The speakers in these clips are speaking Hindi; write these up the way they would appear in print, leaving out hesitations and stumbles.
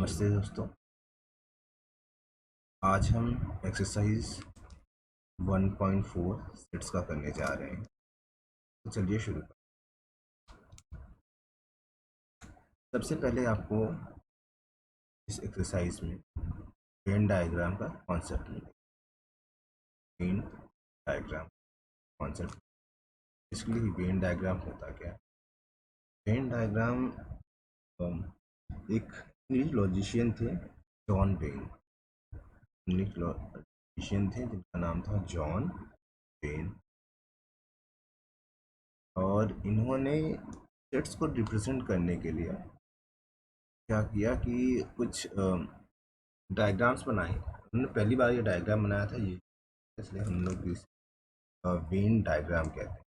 नमस्ते दोस्तों। आज हम एक्सरसाइज 1.4 सेट्स का करने जा रहे हैं। तो चलिए शुरू करें। सबसे पहले आपको इस एक्सरसाइज में वेन डायग्राम का कॉन्सेप्ट मिलेगा। वेन डायग्राम कॉन्सेप्ट, इसके लिए वेन डायग्राम होता क्या है? वेन डायग्राम एक इंग्लिश लॉजिशियन थे, जॉन वेन। इंग्लिश लॉजिशियन थे जिनका नाम था जॉन वेन, और इन्होंने सेट्स को रिप्रेजेंट करने के लिए क्या किया कि कुछ डायग्राम्स बनाए। उन्होंने पहली बार ये डायग्राम बनाया था, ये इसलिए हम लोग इस वेन डायग्राम कहते हैं।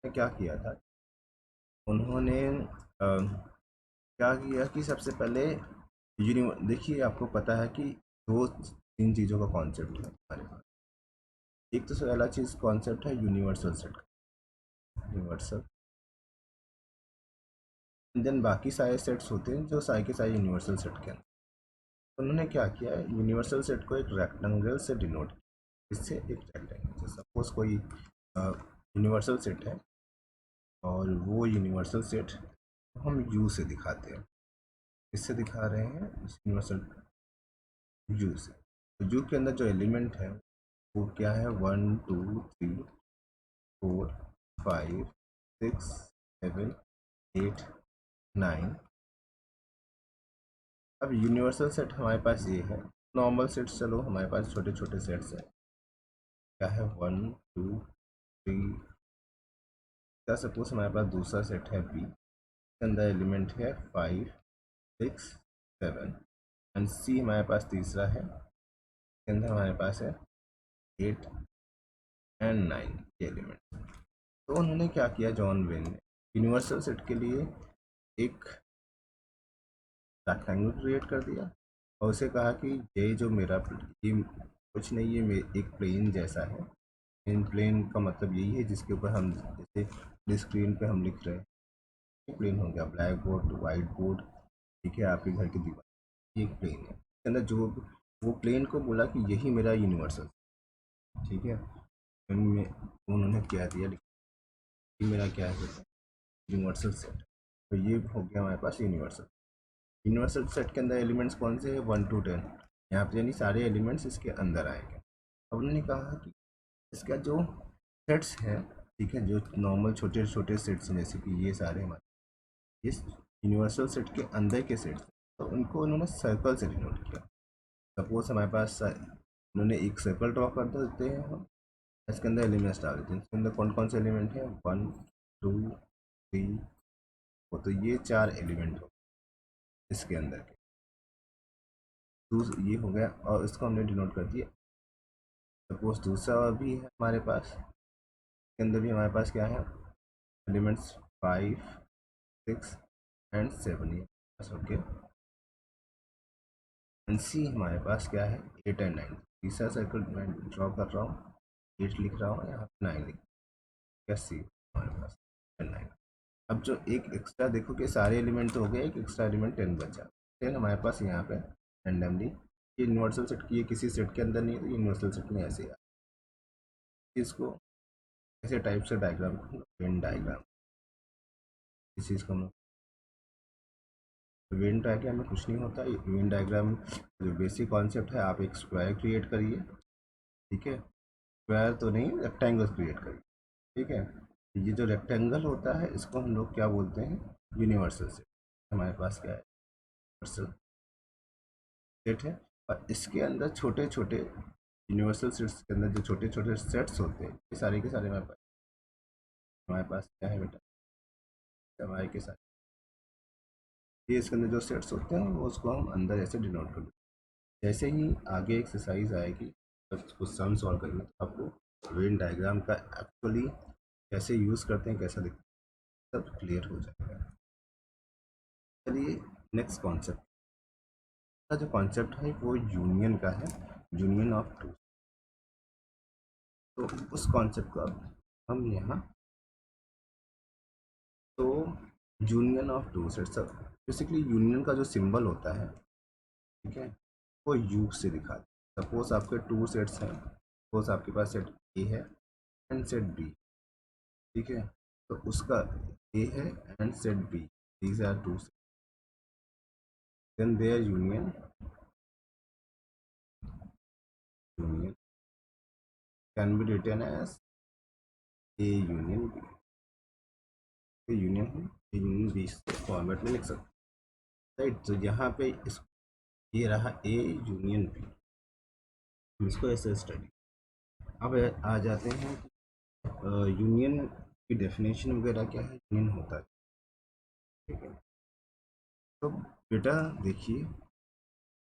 तो क्या किया था उन्होंने, क्या किया कि सबसे पहले देखिए, आपको पता है कि दो तीन चीज़ों का कॉन्सेप्ट है हमारे पास। एक तो पहला चीज़ कॉन्सेप्ट है यूनिवर्सल सेट का, यूनिवर्सल। देन बाकी सारे सेट्स होते हैं जो सारे के सारे यूनिवर्सल सेट के अंदर। उन्होंने क्या किया है, यूनिवर्सल सेट को एक रेक्टेंगल से डिनोट किया। इससे एक रेक्टेंगल, सपोज कोई यूनिवर्सल सेट है और वो यूनिवर्सल सेट हम यू से दिखाते हैं। इससे दिखा रहे हैं यूनिवर्सल यू से। तो यू के अंदर जो एलिमेंट है वो क्या है, 1 2 3 4 5 6 7 8 9। अब यूनिवर्सल सेट हमारे पास ये है। नॉर्मल सेट्स चलो हमारे पास छोटे छोटे सेट्स हैं। क्या है, 1 2 3। क्या सपोज हमारे पास दूसरा सेट है बी, के अंदर एलिमेंट है 5 6 7। एंड सी हमारे पास तीसरा है, के अंदर हमारे पास है 8 एंड 9 ये एलिमेंट। तो उन्होंने क्या किया, जॉन वेन ने यूनिवर्सल सेट के लिए एक रेक्टेंगल क्रिएट कर दिया और उसे कहा कि ये जो मेरा ये कुछ नहीं, ये एक प्लेन जैसा है। इन प्लेन का मतलब यही है जिसके ऊपर हम जैसे स्क्रीन पे हम लिख रहे हैं। प्लेन हो गया ब्लैक बोर्ड, वाइट बोर्ड, ठीक है, आपके घर की दीवार, ये एक प्लेन है। इसके अंदर जो वो प्लेन को बोला कि यही मेरा यूनिवर्सल, ठीक है। में उन्होंने क्या दिया, ये मेरा क्या है, यूनिवर्सल सेट। तो ये हो गया हमारे पास यूनिवर्सल। यूनिवर्सल सेट के अंदर एलिमेंट्स कौन से हैं, 1 to 10। यहाँ पे यानी सारे एलिमेंट्स इसके अंदर आएंगे। अब उन्होंने कहा कि इसका जो सेट्स हैं, ठीक है, जो नॉर्मल छोटे छोटे सेट्स हैं, जैसे कि ये सारे हमारे इस यूनिवर्सल सेट के अंदर के सेट्स, तो उनको उन्होंने सर्कल से डिनोट किया। सपोज हमारे पास उन्होंने एक सर्कल ड्रॉ कर देते हैं हम, इसके अंदर एलिमेंट्स डाल देते हैं। इसके अंदर कौन कौन से एलिमेंट हैं, 1 2 3 4। तो ये 4 एलिमेंट हो इसके अंदर के। ये हो गया और इसको हमने डिनोट कर दिया। सपोज दूसरा भी है हमारे पास, इसके अंदर भी हमारे पास क्या है, एलिमेंट्स 5 6 एंड 7। ये ओके। एंड सी हमारे पास क्या है, 8 एंड 9। तीसरा सर्कल मैं ड्रॉ कर रहा हूँ, 8 लिख रहा हूँ, यहाँ पे 9 लिख रहा हूँ। सी हमारे पास 8 9। अब जो एक एक्स्ट्रा देखो कि सारे एलिमेंट तो हो गए, एक एक्स्ट्रा एलिमेंट 10 बचा। 10 हमारे पास यहाँ पे रैंडमली, ये यूनिवर्सल सेट की, ये किसी सेट के अंदर नहीं है, तो यूनिवर्सल सेट में ऐसे है। इसको ऐसे टाइप से डायग्राम, वेन डायग्राम, इस चीज़ को हम वेन डायग्राम में कुछ नहीं होता। वेन डायग्राम जो बेसिक कॉन्सेप्ट है, आप एक स्क्वायर क्रिएट करिए, ठीक है, स्क्वायर तो नहीं, रेक्टेंगल क्रिएट करिए, ठीक है। ये जो रेक्टेंगल होता है इसको हम लोग क्या बोलते हैं, यूनिवर्सल सेट। हमारे पास क्या है, यूनिवर्सल सेट है। और इसके अंदर छोटे छोटे यूनिवर्सल सेट्स के अंदर जो छोटे छोटे सेट्स होते हैं, ये सारे के सारे हमारे पास क्या है बेटा, हमारे के सारे ये इसके अंदर जो सेट्स होते हैं वो उसको हम अंदर ऐसे डिनोट कर देते हैं। जैसे ही आगे एक्सरसाइज आएगी, जब कुछ सम सॉल्व करेंगे तो आपको वेन डायग्राम का एक्चुअली कैसे यूज़ करते हैं, कैसा दिखता है, सब क्लियर हो जाएगा। चलिए नेक्स्ट कॉन्सेप्ट का जो कॉन्सेप्ट है वो यूनियन का है, यूनियन ऑफ टू। तो उस कॉन्सेप्ट को अब हम यहाँ, तो union of two sets, basically union का जो सिंबल होता है ठीक है, वो यू से दिखा दे। सपोज आपके टू सेट्स हैं, सपोज आपके पास सेट ए है एंड सेट बी, ठीक है, तो उसका ए है and set B, these are two sets, then their union can be written as A union B, union है, ए यूनियन बी फॉर्मेट में लिख सकते हैं, राइट। तो यहाँ पे इस ये रहा ए यूनियन बी, इसको ऐसे स्टडी। अब आ जाते हैं यूनियन की डेफिनेशन वगैरह क्या है, यूनियन होता है, ठीक है। तो बेटा देखिए,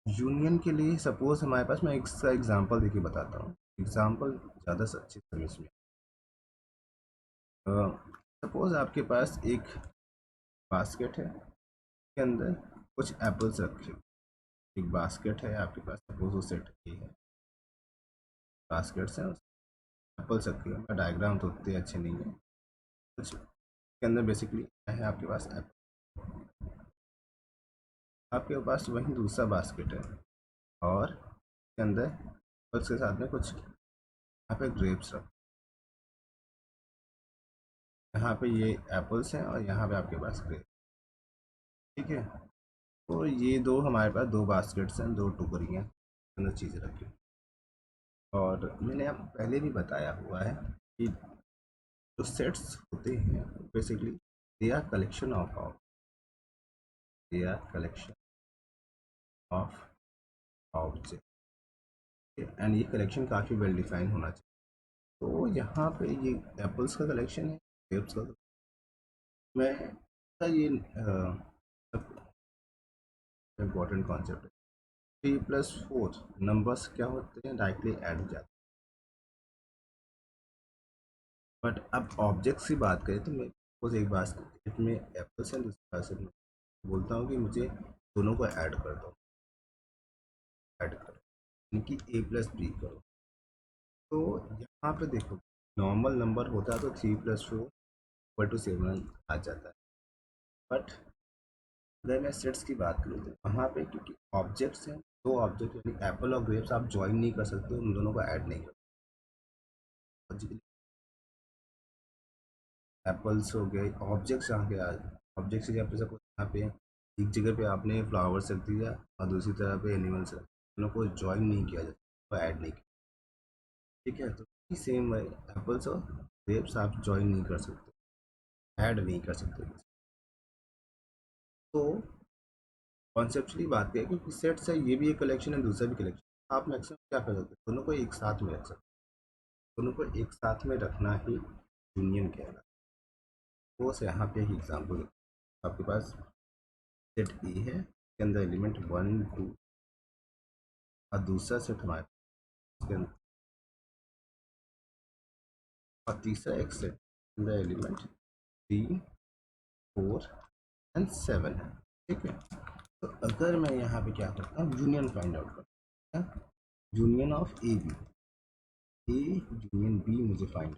यूनियन के लिए सपोज हमारे पास, मैं एक सा एग्जांपल देखिए बताता हूँ, एग्जांपल ज़्यादा अच्छे समझ में। सपोज आपके पास एक बास्केट है, के अंदर कुछ एप्पल्स रखे, एक बास्केट है आपके पास, सपोज वो सेट ए है, बास्केट्स हैं, एप्पल्स रखे हैं, उनका डायग्राम तो उतने अच्छे नहीं है, कुछ के अंदर बेसिकली क्या है आपके पास एप्पल, आपके पास वहीं दूसरा बास्केट है और के अंदर एप्पल्स के साथ में कुछ यहाँ पे ग्रेप्स रख, यहाँ पे ये एप्पल्स हैं और यहाँ पे आपके पास ग्रेप, ठीक है। तो ये दो हमारे पास दो बास्केट्स हैं, दो टोकरियाँ अंदर चीज़ें रखी, और मैंने आप पहले भी बताया हुआ है कि जो सेट्स होते हैं basically they are collection of they are collection of object, and ये कलेक्शन काफ़ी वेल डिफाइन होना चाहिए। तो यहाँ पे ये एप्पल्स का कलेक्शन है, ग्रेप्स का, मैं ये इम्पोर्टेंट कॉन्सेप्ट है। 3+4 नंबर्स क्या होते हैं, डायरेक्टली ऐड हो जाते हैं, बट अब ऑब्जेक्ट्स की बात करें तो मैं सपोज एक बास्केट में एप्पल्स हैं, दूसरे बास्केट में बोलता हूँ कि मुझे दोनों को ऐड कर दो, ऐड करो, यानी कि A+B करो। तो यहाँ पे देखो, नॉर्मल नंबर होता है तो 3+4 = 7 आ जाता है, बट अगर मैं सेट्स की बात करूँ तो वहाँ पे क्योंकि ऑब्जेक्ट्स हैं, दो ऑब्जेक्ट यानी एप्पल और ग्रेप्स आप ज्वाइन नहीं कर सकते, उन दोनों को ऐड नहीं कर सकते। एप्पल्स हो गए ऑब्जेक्ट्स, यहाँ पे आ ऑब्जेक्ट्स की जगह पे सपोज यहाँ पे एक जगह पे आपने फ्लावर्स रख दिया और दूसरी तरह पे एनिमल्स रख, दोनों को ज्वाइन नहीं किया जाता, तो ऐड नहीं किया, ठीक है। तो सेम एप्पल्स और ग्रेप्स आप ज्वाइन नहीं कर सकते, ऐड नहीं कर सकते। तो कॉन्सेप्चुअली बात है क्योंकि सेट्स है, ये भी एक कलेक्शन है, दूसरा भी कलेक्शन, आप मैक्सिमम क्या कर सकते हैं, दोनों को एक साथ में रख सकते हैं, दोनों को एक साथ में रखना ही यूनियन कहलाता है। वो से यहाँ पे ही एग्जाम्पल, आपके पास सेट ए है, के अंदर एलिमेंट 1 2 और दूसरा सेट हमारे के अंदर, और तीसरा एक सेट के अंदर एलिमेंट 3 4 एंड 7 है, ठीक है। तो अगर मैं यहाँ पे क्या करता हूँ, यूनियन फाइंड आउट करता हूँ, union of A union B मुझे फाइंड,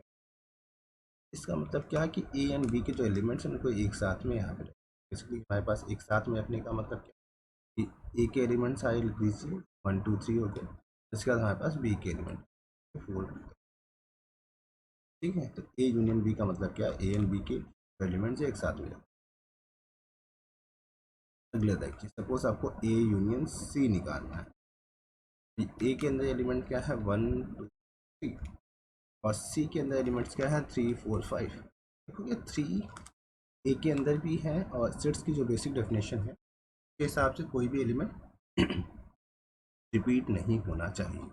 इसका मतलब क्या है कि ए एंड बी के जो एलिमेंट्स हैं उनको एक साथ में यहाँ पे बेसिकली हमारे पास एक साथ में रखने का मतलब क्या कि ए के एलिमेंट्स आए लिख दीजिए 1 2 3 हो गए, इसके बाद हमारे पास बी के एलिमेंट 4, ठीक है। तो ए यूनियन बी का मतलब क्या है, ए एंड बी के एलिमेंट्स एक साथ में। अगले देखिए, सपोज आपको ए यूनियन सी निकालना है, ए के अंदर एलिमेंट क्या है 1 2 3 और सी के अंदर एलिमेंट्स क्या है 3 4 5, देखोगे 3 ए के अंदर भी है, और सेट्स की जो बेसिक डेफिनेशन है के हिसाब से कोई भी एलिमेंट रिपीट नहीं होना चाहिए।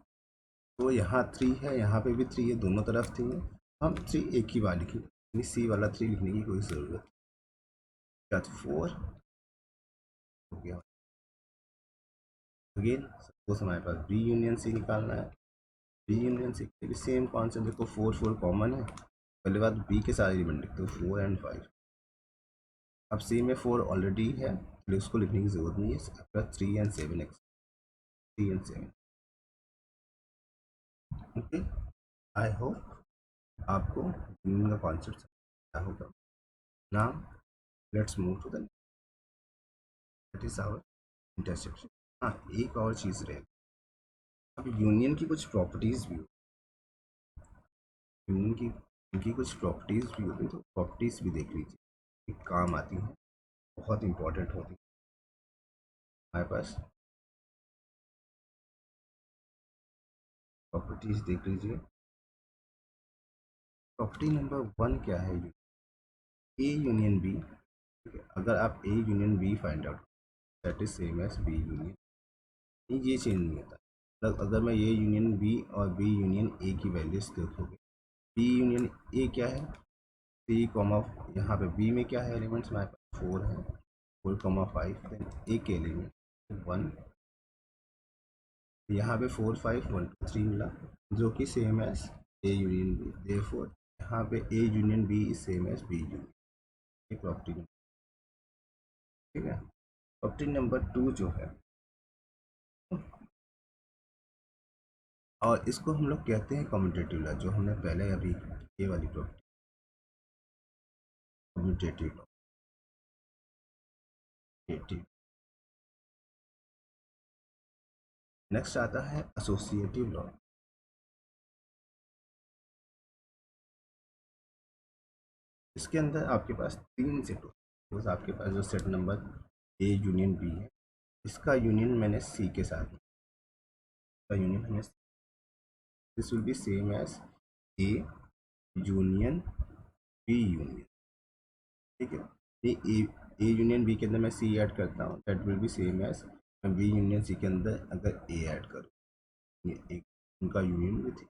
तो यहाँ 3 है, यहाँ पे भी 3 है, दोनों तरफ 3 है, हम 3 एक ही बार लिखेंगे, सी वाला 3 लिखने की कोई ज़रूरत नहीं। 4 हो गया, अगेन सपोज हमारे पास बी यूनियन सी निकालना है, बी यूनियन सी भी सेम कॉन्सेप्ट, देखो 4 कॉमन है, पहले बात बी के सारे एलिमेंट लिखते हो 4 एंड 5, अब सी में 4 ऑलरेडी है तो उसको लिखने की ज़रूरत नहीं है, आपका 3 एंड 7 ओके। आई होप आपको यूनियन का कॉन्सेप्ट क्या होगा। Now let's move to the that is our intersection. हाँ, एक और चीज़ रहेगी। अब यूनियन की कुछ प्रॉपर्टीज़ भी यूनियन की इनकी कुछ प्रॉपर्टीज़ भी होती हैं, तो प्रॉपर्टीज़ भी देख लीजिए, एक काम आती हैं, बहुत इंपॉर्टेंट होती है हमारे पास। प्रॉपर्टीज़ देख लीजिए। प्रॉपर्टी नंबर 1 क्या है? A union B. ठीक है, अगर आप A union B find out, that is same as B union, ये चेंज नहीं होता। मतलब अगर मैं ए यूनियन बी और बी यूनियन ए की वैल्यूज देखोगे, बी यूनियन ए क्या है, 3, यहाँ पे बी में क्या है एलिमेंट्स, हमारे पास 4 है, 4, 5, देन ए के एलिमेंट 1, यहाँ पे 4, 5, 1, 2, 3 मिला, जो कि same as A union B, therefore यहाँ पे A union B is same as B union. ये प्रॉपर्टी, ठीक है। प्रॉपर्टी नंबर 2 जो है, और इसको हम लोग कहते हैं कम्यूटेटिव लॉ, जो हमने पहले अभी ये वाली प्रॉपर्टी, कम्यूटेटिव लॉ। नेक्स्ट आता है एसोसिएटिव लॉ। इसके अंदर आपके पास 3 सेट होते हैं, आपके पास जो set number A union B है, इसका यूनियन मैंने सी के साथ, इसका यूनियन हमें, this will be same as A union B union, ठीक है। ये ए यूनियन बी के अंदर मैं सी ऐड करता हूँ, that will be same as मैं बी यूनियन सी के अंदर अगर ए ऐड करूँ, ये एक उनका यूनियन भी थी।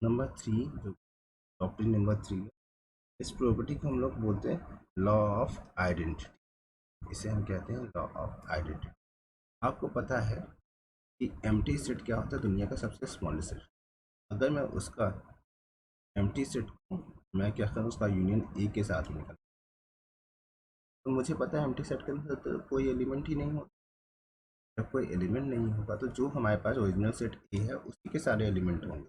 नंबर 3 जो प्रॉपर्टी नंबर 3 है, इस प्रॉपर्टी को हम लोग बोलते हैं लॉ ऑफ आइडेंटिटी। इसे हम कहते हैं लॉ ऑफ आइडेंटिटी। आपको पता है कि एम्प्टी सेट क्या होता है, दुनिया का सबसे स्मॉलेस्ट सेट। अगर मैं उसका एम्प्टी सेट को मैं क्या करूँ, उसका यूनियन ए के साथ निकाल, तो मुझे पता है एम्प्टी सेट के अंदर तो कोई एलिमेंट ही नहीं होता। जब कोई एलिमेंट नहीं होगा तो जो हमारे पास ओरिजिनल सेट ए है उसी के सारे एलिमेंट होंगे।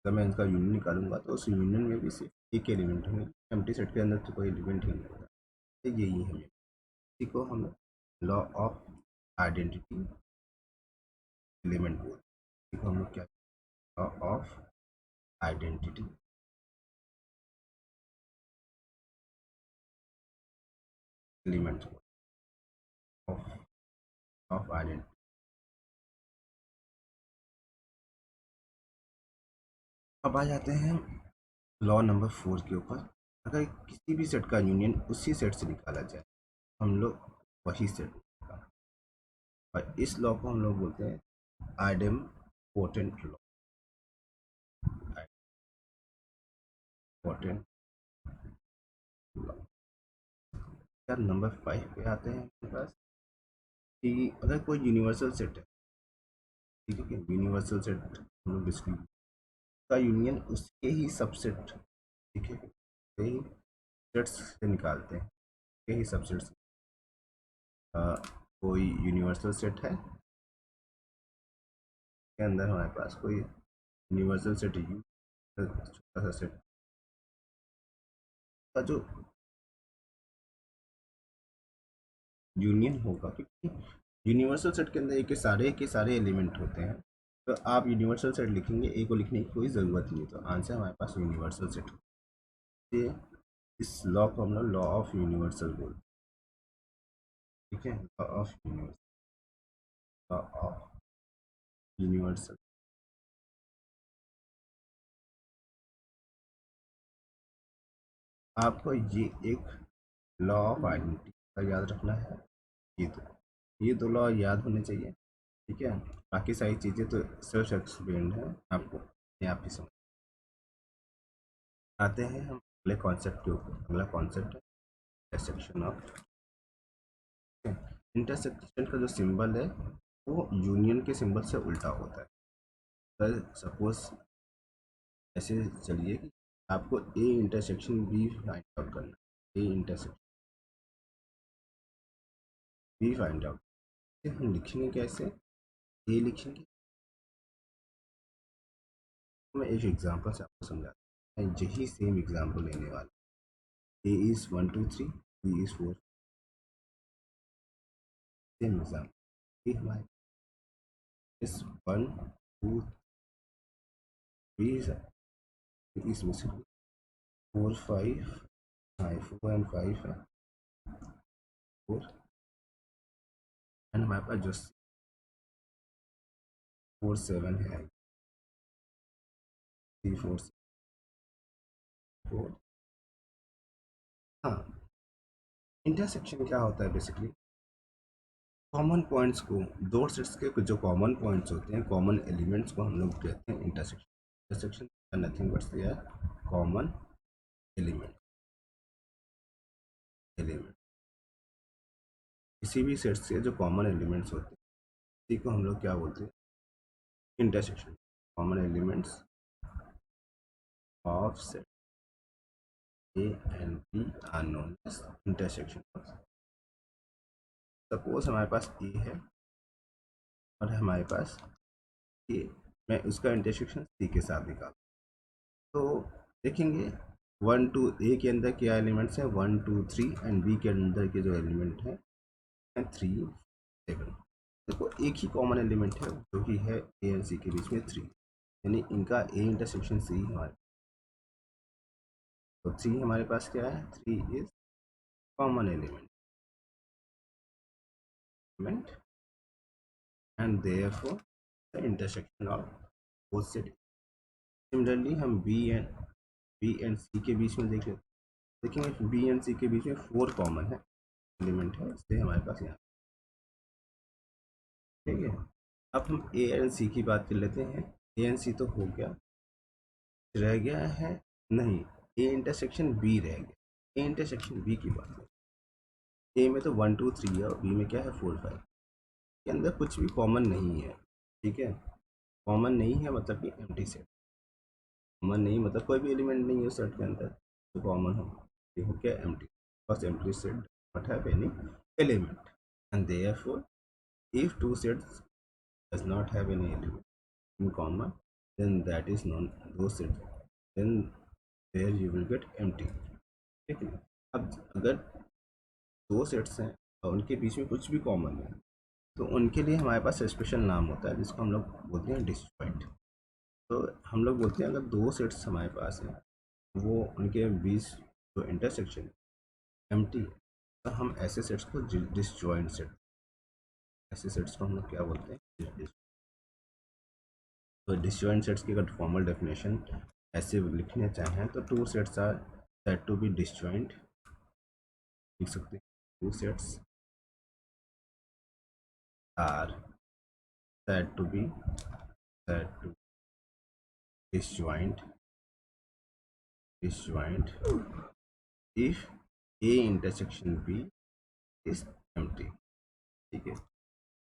अगर मैं इसका यूनियन निकालूंगा तो उस यूनियन में भी सिर्फ एक एलिमेंट होंगे, एम्प्टी सेट के अंदर तो कोई एलिमेंट ही नहीं होगा। तो यही है, इसी को हम लॉ ऑफ आइडेंटिटी एलिमेंट बोलते हैं। इसी को हम लोग क्या, law of identity element of of identity. अब आ जाते हैं लॉ नंबर 4 के ऊपर। अगर किसी भी सेट का यूनियन उसी सेट से निकाला जाए, हम लोग वही सेट, और इस लॉ को हम लोग बोलते हैं आइडेम पोटेंट लॉ। Potent law. क्या नंबर 5 पे आते हैं हमारे पास कि अगर कोई यूनिवर्सल सेट है, ठीक है, यूनिवर्सल सेट हम लोग डिस्क्रीट का यूनियन उसके ही सबसेट, ठीक है, वही सेट्स से निकालते हैं, उसके ही सबसेट्स। कोई यूनिवर्सल सेट है के अंदर हमारे पास कोई यूनिवर्सल सेट यू, छोटा सा सेट का जो यूनियन होगा, क्योंकि यूनिवर्सल सेट के अंदर ए के सारे एलिमेंट होते हैं, तो आप यूनिवर्सल सेट लिखेंगे, ए को लिखने की कोई ज़रूरत नहीं है, तो आंसर हमारे पास यूनिवर्सल सेट। ये इस लॉ को हम लोग लॉ ऑफ यूनिवर्सल बोलते हैं, ठीक है, law of universal, law of universal. आपको ये एक लॉ ऑफ आइडेंटिटी का याद रखना है, ये दो लॉ याद होने चाहिए, ठीक है। बाकी सारी चीज़ें तो सेल्फ एक्सप्लेन्ड है, आपको अपने आप ही समझ। आते हैं हम अगले कॉन्सेप्ट के ऊपर। अगला कॉन्सेप्ट है इंटरसेक्शन ऑफ, इंटरसेक्शन का जो सिंबल है वो यूनियन के सिंबल से उल्टा होता है। अगर सपोज ऐसे चलिए कि आपको A intersection B find out करना है, A intersection B find out, हम लिखेंगे कैसे, ए लिखेंगे। मैं एक एग्जांपल से आपको समझाता हूँ, यही सेम एग्जांपल लेने वाला। A is 1 2 3, B is 4, same exam कि हमारे इस 1 2 3 इसमें से 4 5, हाँ 4 and 5 है, 4 एंड हमारे पास जो 4 7 है, 3 4 4। हाँ, इंटरसेक्शन क्या होता है बेसिकली, कॉमन पॉइंट्स को, दो सेट्स के जो कॉमन पॉइंट्स होते हैं, कॉमन एलिमेंट्स को हम लोग कहते हैं इंटरसेक्शन। इंटरसेक्शन नथिंग बट दिया कॉमन एलिमेंट। एलिमेंट किसी भी सेट से जो कॉमन एलिमेंट्स होते हैं इसी को हम लोग क्या बोलते हैं, intersection. Common elements of set A and B are known as intersection. Suppose हमारे पास ए है और हमारे पास ए, मैं उसका इंटरसेक्शन सी के साथ निकाल, तो देखेंगे 1 2 ए के अंदर क्या एलिमेंट्स हैं, 1 2 3, एंड बी के अंदर के जो एलिमेंट हैं 3 7। देखो एक ही कॉमन एलिमेंट है जो कि है ए एंड सी के बीच में 3, यानी इनका ए इंटरसेक्शन सी हमारे, तो 3 हमारे पास क्या है, 3 is common element and therefore the intersection of both set. Similarly हम बी एंड सी के बीच में देख लेते, देखेंगे बी एंड सी के बीच में 4 कॉमन है एलिमेंट है, इसलिए हमारे पास यहाँ, ठीक है। अब हम ए एंड सी की बात कर लेते हैं। ए एंड सी तो हो गया, रह गया है, नहीं, ए इंटरसेक्शन बी रह गया। ए इंटरसेक्शन बी की बात है, ए में तो 1 2 3 है और बी में क्या है 4 5, के अंदर कुछ भी कॉमन नहीं है, ठीक है। कॉमन नहीं है मतलब कि एम्प्टी सेट, कॉमन नहीं मतलब कोई भी एलिमेंट नहीं है उस सेट के अंदर तो कॉमन हो, ये हो क्या एम्प्टी, बस empty set not have any element and therefore if two sets does not have any element in common, then that is known those sets, then there you will get empty, ठीक है। अब अगर दो सेट्स हैं और उनके बीच में कुछ भी कॉमन है तो उनके लिए हमारे पास स्पेशल नाम होता है जिसको हम लोग बोलते हैं डिसजॉइंट। तो हम लोग बोलते हैं अगर दो सेट्स हमारे पास हैं वो उनके बीच जो इंटरसेक्शन एम्प्टी है तो हम ऐसे सेट्स को डिसजॉइंट सेट, ऐसे सेट्स को हम लोग क्या बोलते हैं। तो डिसजॉइंट सेट्स की अगर फॉर्मल डेफिनेशन ऐसे लिखने चाहें तो two sets are said to be disjoint, लिख सकते हैं two sets are said to be disjoint if A intersection B is empty, ठीक है।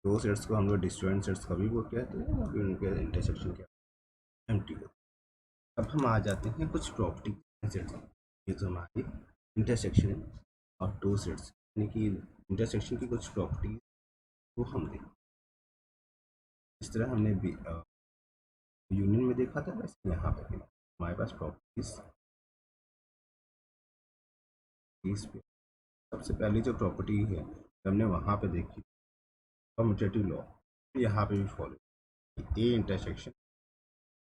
दो सेट्स को हम लोग डिसजॉइंट सेट्स कभी वो कहते हैं अभी उनके इंटरसेक्शन क्या एम्प्टी होता है। अब हम आ जाते हैं कुछ प्रॉपर्टी सेट्स, ये तो हमारी इंटरसेक्शन और टू सेट्स यानी कि इंटरसेक्शन की कुछ प्रॉपर्टी वो हम देखें। इस तरह हमने यूनियन में देखा था वैसे यहाँ पर हमारे पास प्रॉपर्टीज पे सबसे पहली जो प्रॉपर्टी है हमने वहाँ पे देखी कम्यूटेटिव लॉ, यहाँ पे भी follow, A intersection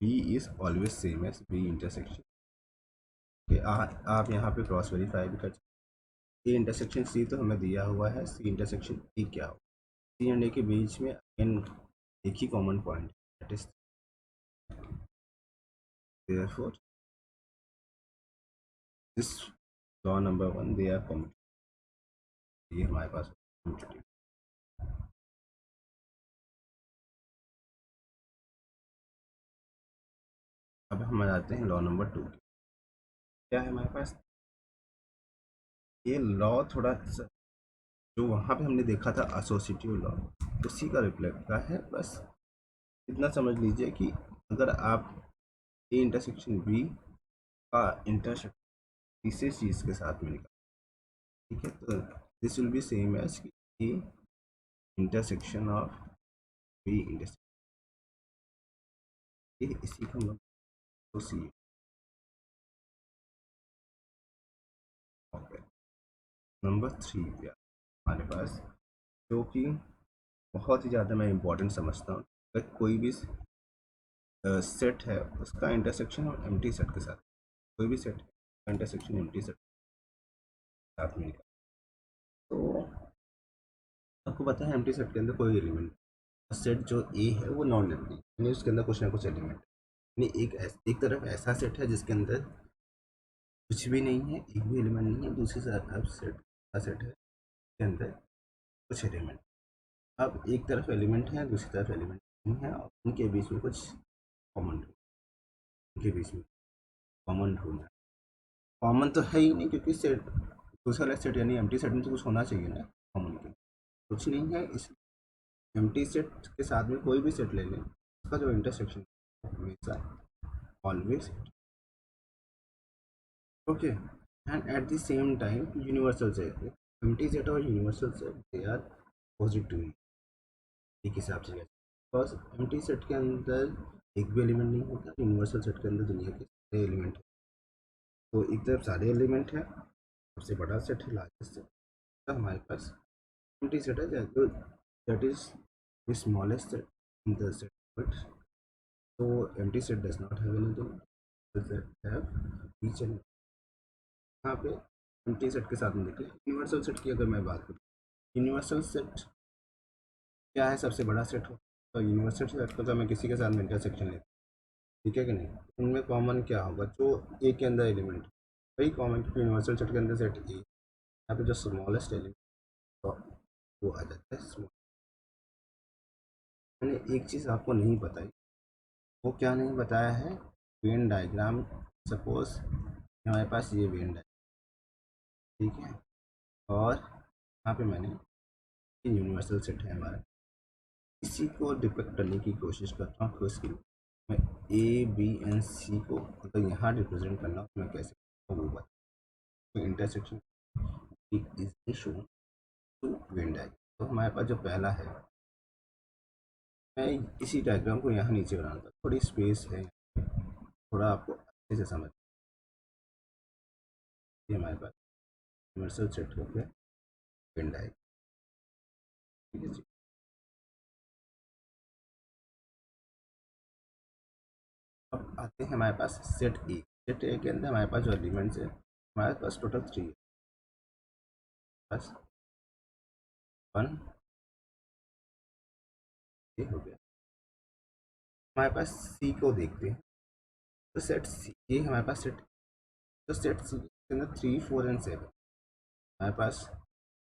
B is always same as B intersection, आप यहाँ पे क्रॉस वेरीफाई भी कर सकते। ए इंटरसेक्शन सी तो हमें दिया हुआ है, सी इंटरसेक्शन ए क्या हो, सी एंड ए के बीच में अगेन एक ही common point that is therefore this law number 1 they are commutative, ये हमारे पास कम्यूटेटिव। अब हम आ जाते हैं लॉ नंबर 2, क्या है हमारे पास ये लॉ थोड़ा, जो वहाँ पे हमने देखा था एसोसिएटिव लॉ उसी का रिफ्लेक्ट का है, बस इतना समझ लीजिए कि अगर आप ए इंटरसेक्शन बी का इंटरसेक्शन तीसरे चीज़ के साथ में निकाल, ठीक है, तो this will be same as A intersection of B intersection, ये इसी को हम लोग नंबर 3 पे हमारे पास जो कि बहुत ही ज़्यादा मैं इम्पोर्टेंट समझता हूँ। अगर कोई भी सेट है उसका इंटरसेक्शन और एम्प्टी सेट के साथ, कोई भी सेट का इंटरसेक्शन एम्प्टी सेट के साथ मिलकर, तो आपको पता है एम्प्टी सेट के अंदर कोई एलिमेंट, सेट जो ए है वो नॉन एम्प्टी, यानी उसके अंदर कुछ ना कुछ एलिमेंट है। यानी एक तरफ ऐसा सेट है जिसके अंदर कुछ भी नहीं है, एक भी एलिमेंट नहीं है, दूसरी तरफ सेट का सेट है जिसके अंदर कुछ एलिमेंट। अब एक तरफ एलिमेंट है, दूसरी तरफ एलिमेंट नहीं है, और उनके बीच में कुछ कॉमन, उनके बीच में कॉमन ढूंढना। कॉमन तो है ही नहीं, क्योंकि सेट दूसरा वाला सेट यानी एम्प्टी सेट में तो कुछ होना चाहिए ना कॉमन के, कुछ नहीं है। इस एम्प्टी सेट के साथ में कोई भी सेट ले लें, उसका जो इंटरसेक्शन हमेशा always okay, and at the same time universal set, empty set और universal set they are positive एक हिसाब से, बिकॉज एम्प्टी सेट के अंदर एक भी एलिमेंट नहीं होता, यूनिवर्सल सेट के अंदर दुनिया के सारे एलिमेंट है। तो एक तरफ सारे एलिमेंट है, सबसे बड़ा सेट है, लार्जेस्ट सेट, तो हमारे पास एम्प्टी सेट है, that is the smallest set in the set, but so empty set does not have anything, does it have each and यहाँ पे empty set के साथ में देखिए यूनिवर्सल सेट की अगर मैं बात करूँ, यूनिवर्सल सेट क्या है, सबसे बड़ा सेट हो, तो यूनिवर्सल सेट का मैं किसी के साथ में इंटरसेक्शन लेता हूँ, ठीक है कि नहीं, उनमें कॉमन क्या होगा, जो ए के अंदर एलिमेंट वही कॉमन, क्योंकि यूनिवर्सल सेट के अंदर सेट ए, यहाँ पे जो स्मॉलेस्ट एलिमेंट तो वो आ जाता है स्मॉल। मैंने एक चीज़ आपको नहीं बताई, वो क्या नहीं बताया है, वेन डायग्राम। सपोज हमारे पास ये वेन डायग्राम, ठीक है, और यहाँ पे मैंने यूनिवर्सल सेट है हमारा, इसी को डिपेक्ट करने की कोशिश करता हूँ, तो उसके लिए मैं ए बी एंड सी को अगर यहाँ रिप्रेजेंट करना हो तो मैं कैसे वो बात, तो intersection is show to Venn diagram. तो हमारे पास जो पहला है, मैं इसी डायग्राम को यहाँ नीचे बनाना था, थोड़ी स्पेस है, थोड़ा आपको अच्छे से समझ, ये हमारे पास यूनिवर्सल सेट हो गया वेन डायग्राम, ठीक है जी। अब आते हैं हमारे पास सेट ए, सेट ए के अंदर हमारे पास जो एलिमेंट्स है, हमारे पास टोटल 3 है, बस 1, ये हो गया। हमारे पास सी को देखते हैं, तो सेट सी, ये हमारे पास सेट, तो सेट सी के अंदर 3, 4 एंड 7 हमारे पास,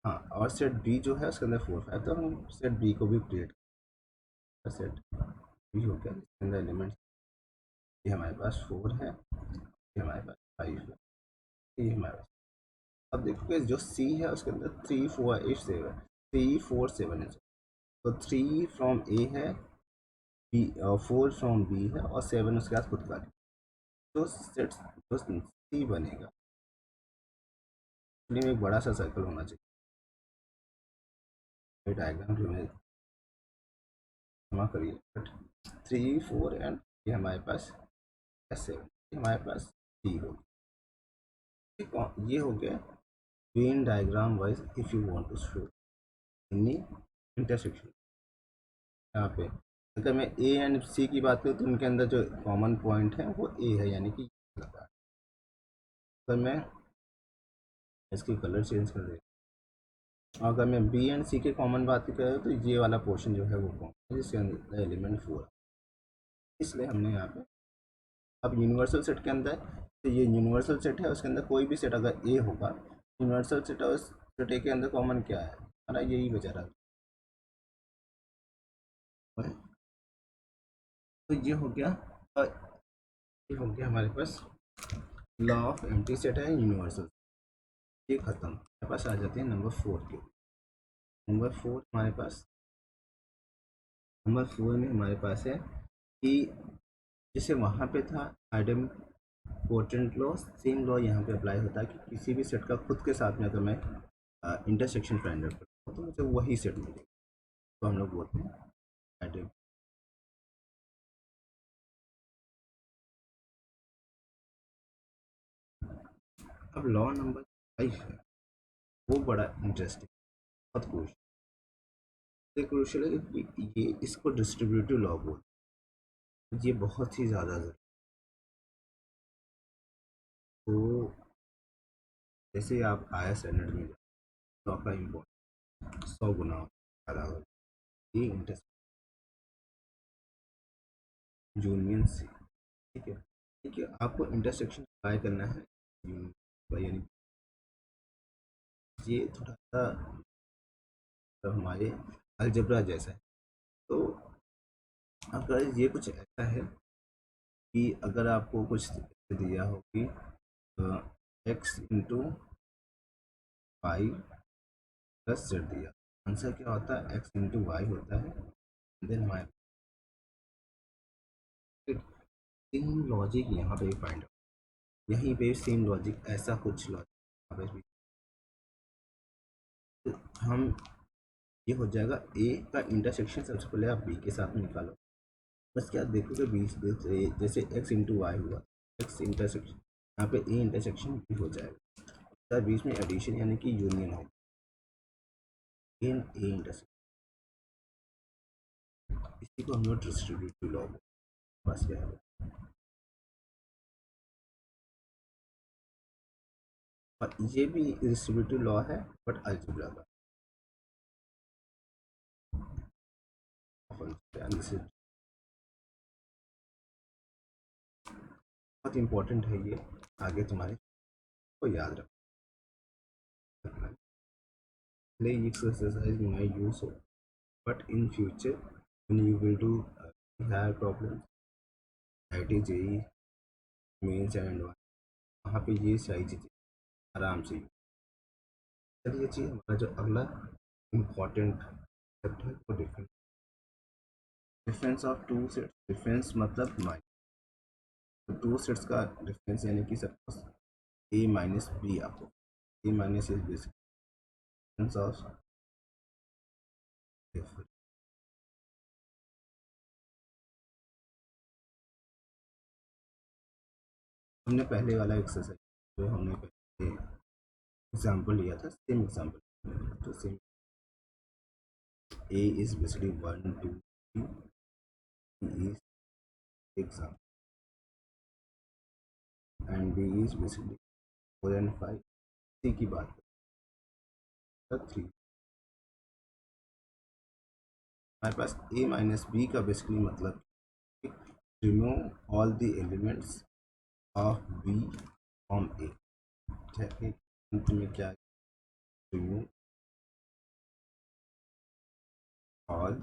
हाँ, और सेट बी जो है उसके अंदर 4, 5, तो हम सेट बी को भी क्रिएट कर, सेट बी हो गया, इसके अंदर एलिमेंट्स ये हमारे पास 4 है, ये हमारे पास 5 है, ये हमारे पास। अब देखो जो सी है उसके अंदर 3, 4, 8, 7, 3, 4, 7 है, तो 3 फ्रॉम ए है, बी 4 फ्रॉम बी है, और 7 उसके बाद खुद का, तो सेट जो सी बनेगा में एक बड़ा सा सर्कल होना चाहिए, डायग्राम जो है क्षमा करिए, बट 3, 4 एंड ये हमारे पास 7, ये हमारे पास सी हो गया, ये हो गया Venn diagram wise if you want to show any intersection. यहाँ पे अगर मैं ए एंड सी की बात करूँ तो उनके अंदर जो कॉमन पॉइंट है वो ए है, यानी कि लगा, अगर मैं इसकी कलर चेंज कर देता, अगर मैं बी एंड सी के कॉमन बात करें तो ये वाला पोर्शन जो है वो कॉमन है, जिसके अंदर एलिमेंट 4, इसलिए हमने यहाँ पे, अब यूनिवर्सल सेट के अंदर, तो ये यूनिवर्सल सेट है, उसके अंदर कोई भी सेट अगर ए होगा, यूनिवर्सल सेट और सेट ए के अंदर कॉमन क्या है, हमारा यही बचा रहा है, तो ये हो गया, और ये हो गया हमारे पास लॉ ऑफ एम्प्टी सेट है यूनिवर्सल, ये खत्म, हमारे पास आ जाते हैं नंबर 4 के। नंबर 4 हमारे पास, नंबर 4 में हमारे पास है कि जैसे वहाँ पे था idempotent law, same law यहाँ पे अप्लाई होता है कि किसी भी सेट का खुद के साथ में अगर मैं इंटरसेक्शन फाइंड आउट करता हूँ तो मुझे वही सेट मिलेगा, तो हम लोग बोलते हैं आइडम। अब लॉ नंबर 5 है, वो बड़ा इंटरेस्टिंग, बहुत कुछ, ये क्रूशियल है कि ये इसको डिस्ट्रीब्यूटिव लॉ बोलते हैं, ये बहुत ही ज़्यादा ज़रूरी। तो जैसे आप हायर स्टैंडर्ड में लॉ का इम्पोर्ट 100 गुना ज़्यादा हो, ये इंटरेस्ट यूनियन से, ठीक है। ठीक है, आपको इंटरसेक्शन अप्लाई करना है यूनियन का, यानी ये थोड़ा सा तो हमारे अलजबरा जैसा है। तो अगर ये कुछ ऐसा है कि अगर आपको कुछ दिया हो कि X into Y plus Z दिया, आंसर क्या होता है, एक्स इंटू वाई होता है, देन हमारे सेम लॉजिक यहाँ पे फाइंड आउट, यहीं पे सेम लॉजिक, ऐसा कुछ लॉजिक यहाँ पे भी, तो हम ये हो जाएगा ए का इंटरसेक्शन सबसे पहले आप बी के साथ में निकालो, बस क्या देखोगे बीच जैसे एक्स इंटू वाई हुआ, एक्स इंटरसेक्शन यहाँ पे ए इंटरसेक्शन भी हो जाएगा, उसका बीच में एडिशन यानी कि यूनियन हो, इन ए इंटरसेक्शन, इसी को हम लोग डिस्ट्रीब्यूटिव लॉ बस क्या है। और ये भी डिस्ट्रीब्यूटिव लॉ है बट अलजेब्रा का, बहुत इंपॉर्टेंट है ये, आगे तुम्हारे को याद रखना। Play exercise might use so, but in future when you will do have problems, IIT JEE Mains and वहाँ पे ये सारी चीज़ें आराम से। चलिए जी, हमारा जो अगला इम्पॉर्टेंट कंसेप्ट है वो difference, difference of two sets, difference मतलब माइनस, तो टू सेट्स का डिफरेंस यानी कि सपोज ए माइनस बी, आपको A minus is basic difference of difference. हमने पहले वाला एक्सरसाइज जो हमने पहले एग्जाम्पल लिया था, सेम एग्जाम्पल, तो same A is basically 1, 2, 3, B is example, and B is basically 4 and 5, C की बात करें 3, हमारे पास A माइनस बी का बेसिकली मतलब remove all the elements of B from A, ठीक है, अंत में क्या, रिमूव ऑल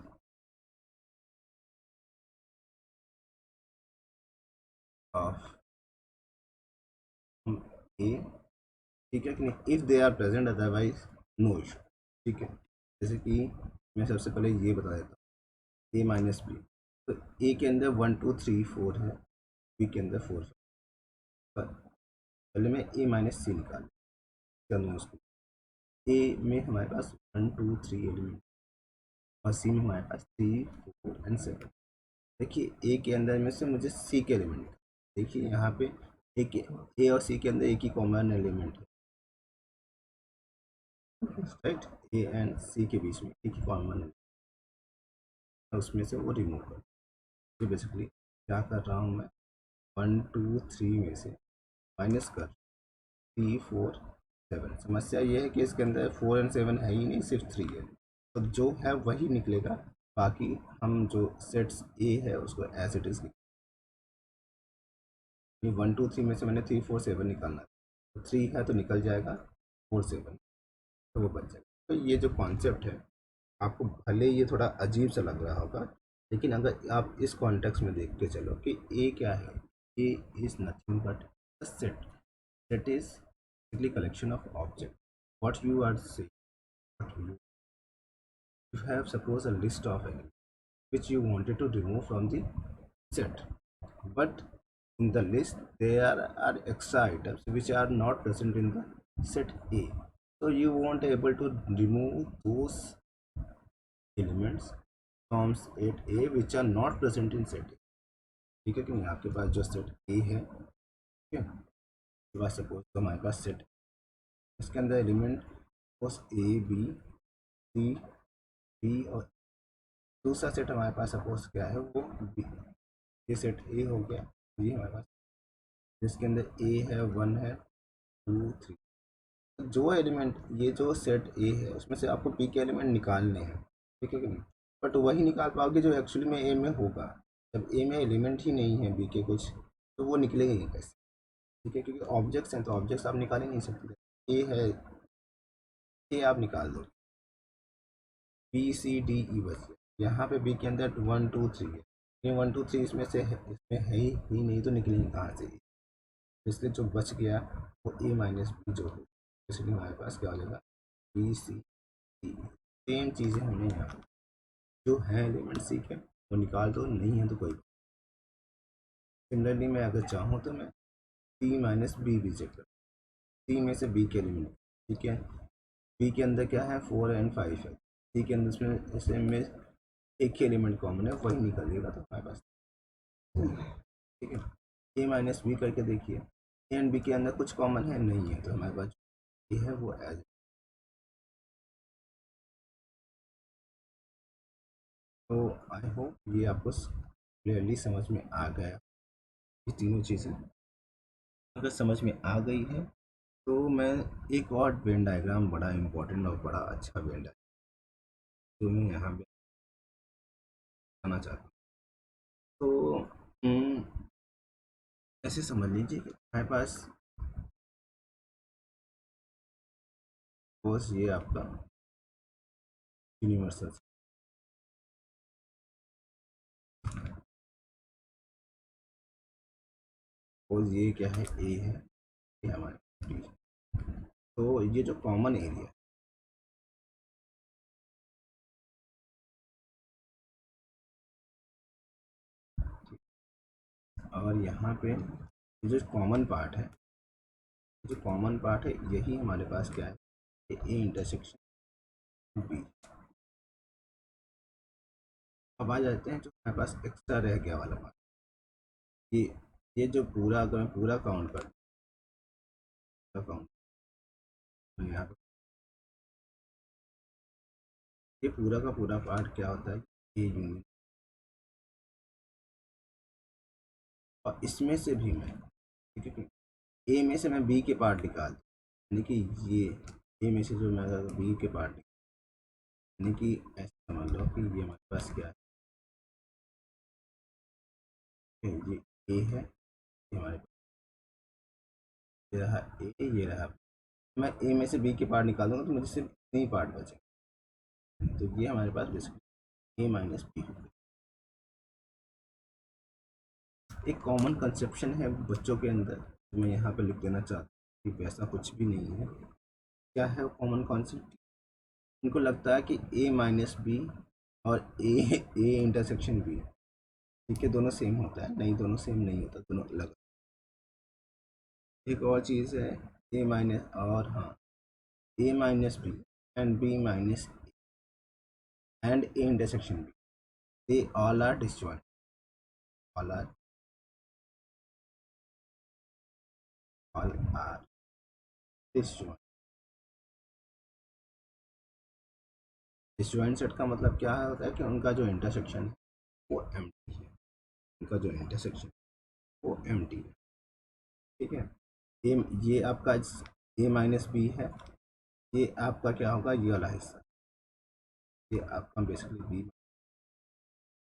ऑफ A, ठीक है कि नहीं, if they are present otherwise no issue, ठीक है। जैसे कि मैं सबसे पहले ये बता देता हूँ, ए माइनस बी, तो ए के अंदर 1 2 3 4 है, बी के अंदर 4 पर पहले मैं ए माइनस सी निकाल चलूँ उसको, ए में हमारे पास 1 2 3 एलिमेंट और सी में हमारे पास 3 4 एंड 7। देखिए ए के अंदर में से मुझे सी के एलिमेंट, देखिए यहाँ पे ए और सी के अंदर एक ही कॉमन एलिमेंट है, राइट, ए एंड सी के बीच में एक ही कॉमन है, उसमें से वो रिमूव कर, तो बेसिकली क्या कर रहा हूँ मैं, 1 2 3 में से माइनस कर 3 4 7। समस्या ये है कि इसके अंदर 4 एंड 7 है ही नहीं, सिर्फ 3 है, तो जो है वही निकलेगा, बाकी हम जो सेट्स ए है उसको एज इट इज़, 1 2 3 में से मैंने 3 4 7 निकालना है, तो 3 है तो निकल जाएगा, 4 7 तो वो बच जाएगा। तो ये जो कॉन्सेप्ट है, आपको भले ये थोड़ा अजीब सा लग रहा होगा, लेकिन अगर आप इस कॉन्टेक्स्ट में देख के चलो कि ए क्या है, A is nothing but a set, set is basically collection of object, what you are saying, you have suppose a list of elements which you wanted to remove from the set, but in the list there are extra items which are not present in the set A, so you won't able to remove those elements from set A which are not present in set A, ठीक है कि नहीं, आपके पास जो सेट A है, ठीक है, आपके पास सपोज तो हमारे पास सेट, इसके अंदर element suppose A B C D और दूसरा सेट हमारे पास सपोज क्या है वो बी, ये सेट ए हो गया, ये हमारे पास जिसके अंदर ए है, 1 है, 2 3। जो एलिमेंट, ये जो सेट ए है उसमें से आपको बी के एलिमेंट निकालने हैं, ठीक है कि नहीं, बट वही निकाल पाओगे जो एक्चुअली में ए में होगा। जब ए में एलिमेंट ही नहीं है बी के कुछ, तो वो निकलेगा ही कैसे, ठीक है, क्योंकि ऑब्जेक्ट्स हैं तो ऑब्जेक्ट्स आप निकाल ही नहीं सकते। ए है, ए आप निकाल दो, बी सी डी ई बच गया। यहाँ पे बी के अंदर 1 2 3 है, ये 1 2 3 इसमें से है, इसमें है ही नहीं, तो निकलेंगे कहाँ से, इसलिए जो बच गया वो ए माइनस बी जो है, इसलिए हमारे पास क्या हो जाएगा, बी सी डी। सेम चीज़ें हमें यहाँ जो है एलिमेंट सी के वो निकाल दो, नहीं है तो कोई। सिमिलरली मैं अगर चाहूँ तो मैं सी माइनस बी भी चेक कर, सी में से बी के एलिमेंट, ठीक है, बी के अंदर क्या है 4 एंड 5 है, सी के अंदर इसमें इसमें में एक ही एलिमेंट कॉमन है, वही निकलेगा तो हमारे पास, ठीक है। ए माइनस बी करके देखिए, ए एंड बी के अंदर कुछ कॉमन है, नहीं है, तो हमारे पास ये है वो एज। तो आई होप ये आपको क्लियरली समझ में आ गया, ये तीनों चीज़ें अगर समझ में आ गई है तो मैं एक और वेन डायग्राम, बड़ा इम्पोर्टेंट और बड़ा अच्छा वेन डायग्राम जो मैं यहाँ पे बताना चाहता हूँ। तो ऐसे समझ लीजिए कि हमारे पास बस ये आपका यूनिवर्सल, और ये क्या है, ए है, ये हमारे डी है। तो ये जो कॉमन एरिया, और यहाँ पे जो कॉमन पार्ट है, जो कॉमन पार्ट है यही हमारे पास क्या है, ए इंटरसेक्शन बी। अब आ जाते हैं जो हमारे पास एक्स्ट्रा रह गया वाला पार्ट, ये ये जो पूरा, अगर मैं पूरा काउंट कर, काउंट तो यहाँ पे ये पूरा का पूरा पार्ट क्या होता है, ये यूनिट, और इसमें से भी मैं, ठीक है, ए में से मैं बी के पार्ट निकाल, यानी कि ये ए में से जो मैं बी के पार्ट, यानी कि ऐसे समझ लो कि ये हमारे पास क्या है, ये ए है, ये हमारे पास ये रहा ए, ये रहा, मैं ए में से बी के पार्ट निकाल दूंगा तो मुझे सिर्फ इतने ही पार्ट बचेंगे, तो ये हमारे पास बेसिकली ए माइनस बी हो गया। एक कॉमन कंसेप्शन है बच्चों के अंदर, तो मैं यहाँ पे लिख देना चाहता हूँ कि वैसा कुछ भी नहीं है। क्या है कॉमन कॉन्सेप्ट, उनको लगता है कि ए माइनस बी और ए इंटरसेक्शन बी, ठीक है, दोनों सेम होता है, नहीं, दोनों सेम नहीं होता, दोनों अलग। एक और चीज़ है ए माइनस, और हाँ, A minus B and B minus and A intersection B, they all are disjoint, all are, all are disjoint. Disjoint set का मतलब क्या होता है कि उनका जो इंटरसेक्शन है वो एम्प्टी है, उनका जो इंटरसेक्शन वो एम्प्टी है, ठीक है। ये आपका ए माइनस बी है, ये आपका क्या होगा, ये वाला हिस्सा, ये आपका बेसिकली बी,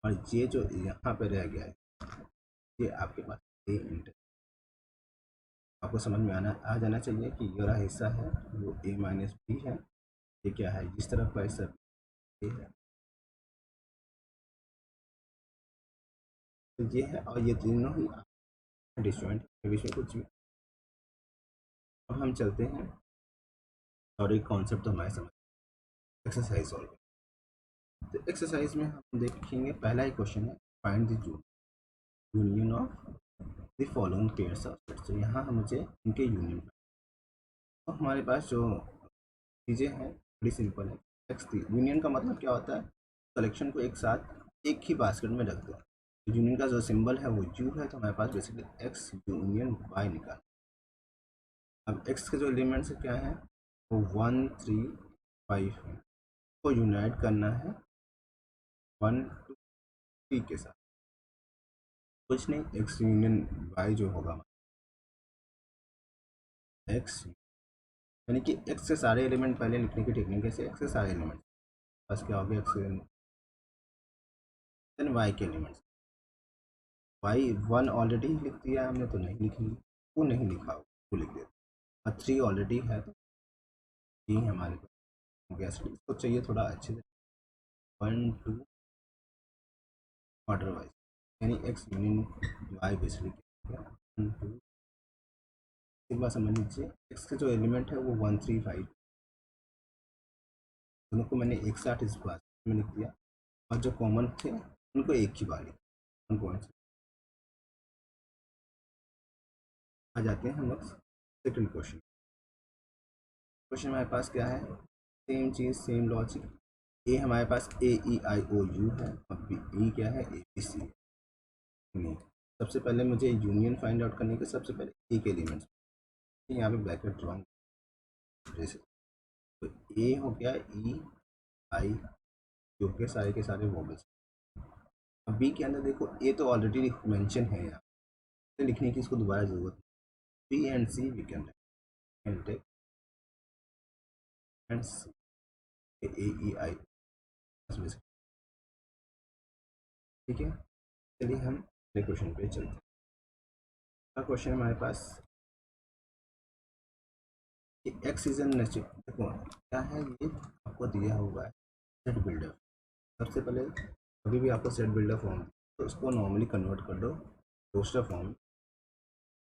और ये जो यहाँ पे रह गया है ये आपके पास ए इंटर, आपको समझ में आ जाना चाहिए कि ये वाला हिस्सा है वो ए माइनस बी है, ये क्या है, जिस तरफ का हिस्सा ए है, तो ये है, और ये तीनों ही डिस्जॉइंट के बीच में कुछ भी। अब हम चलते हैं, और एक कॉन्सेप्ट तो हमारे समझ, एक्सरसाइज सॉल्व। तो एक्सरसाइज में हम देखेंगे, पहला ही क्वेश्चन है, find the union of the following pairs of sets. तो यहाँ हम मुझे इनके यूनियन, तो हमारे पास जो चीज़ें हैं बड़ी सिंपल है। एक्स यूनियन का मतलब क्या होता है, कलेक्शन को एक साथ एक ही बास्केट में रख दो, तो यूनियन का जो सिंबल है वो यू है, तो हमारे पास बेसिकली एक्स यूनियन वाई निकाल। अब एक्स के जो एलिमेंट्स क्या है वो 1 3 5 है, को यूनाइट करना है 1 टू 3 के साथ, कुछ नहीं, एक्स यूनियन वाई जो होगा एक्स, यानी कि एक्स के सारे एलिमेंट पहले लिखने की टेक्निक है एक्स के सारे एलिमेंट, बस क्या हो गया एक्स देन वाई के एलिमेंट्स। वाई 1 ऑलरेडी लिख दिया हमने तो नहीं लिख लिया, वो नहीं लिखा वो लिख देते, और 3 ऑलरेडी है तो 3 हमारे पास हो गया, इसको चाहिए थोड़ा अच्छे से 1 2 ऑर्डर वाइज, यानी एक्स यूनियन वाई बेसिकली क्या 1 2। एक बार समझ लीजिए एक्स के जो एलिमेंट है वो 1 3 5, दोनों को मैंने एक साथ इस बार में लिख दिया, और जो कॉमन थे उनको एक ही बार लिखा 1 पॉइंट। आ जाते हैं हम लोग सेकंड क्वेश्चन। क्वेश्चन हमारे पास क्या है, सेम चीज़ सेम लॉजिक, ए हमारे पास ए ई आई ओ यू है, और बी क्या है ए बी सी है। सबसे पहले मुझे यूनियन फाइंड आउट करने के, सबसे पहले ए के एलिमेंट्स, यहाँ पे ब्रैकेट ड्रॉ, तो ए हो गया ई आई जो के सारे वॉवल्स। अब बी के अंदर देखो ए तो ऑलरेडी मेंशन है यहाँ, तो लिखने की इसको दोबारा जरूरत नहीं, B and C we can take and C A E I, ठीक है। चलिए हम अगले क्वेश्चन पे चलते हैं। अगला क्वेश्चन हमारे पास कि एक्स इज एन नेचुरल, देखो क्या है ये आपको दिया हुआ है सेट बिल्डर। सबसे पहले कभी भी आपको सेट बिल्डर फॉर्म तो उसको नॉर्मली कन्वर्ट कर दो रोस्टर फॉर्म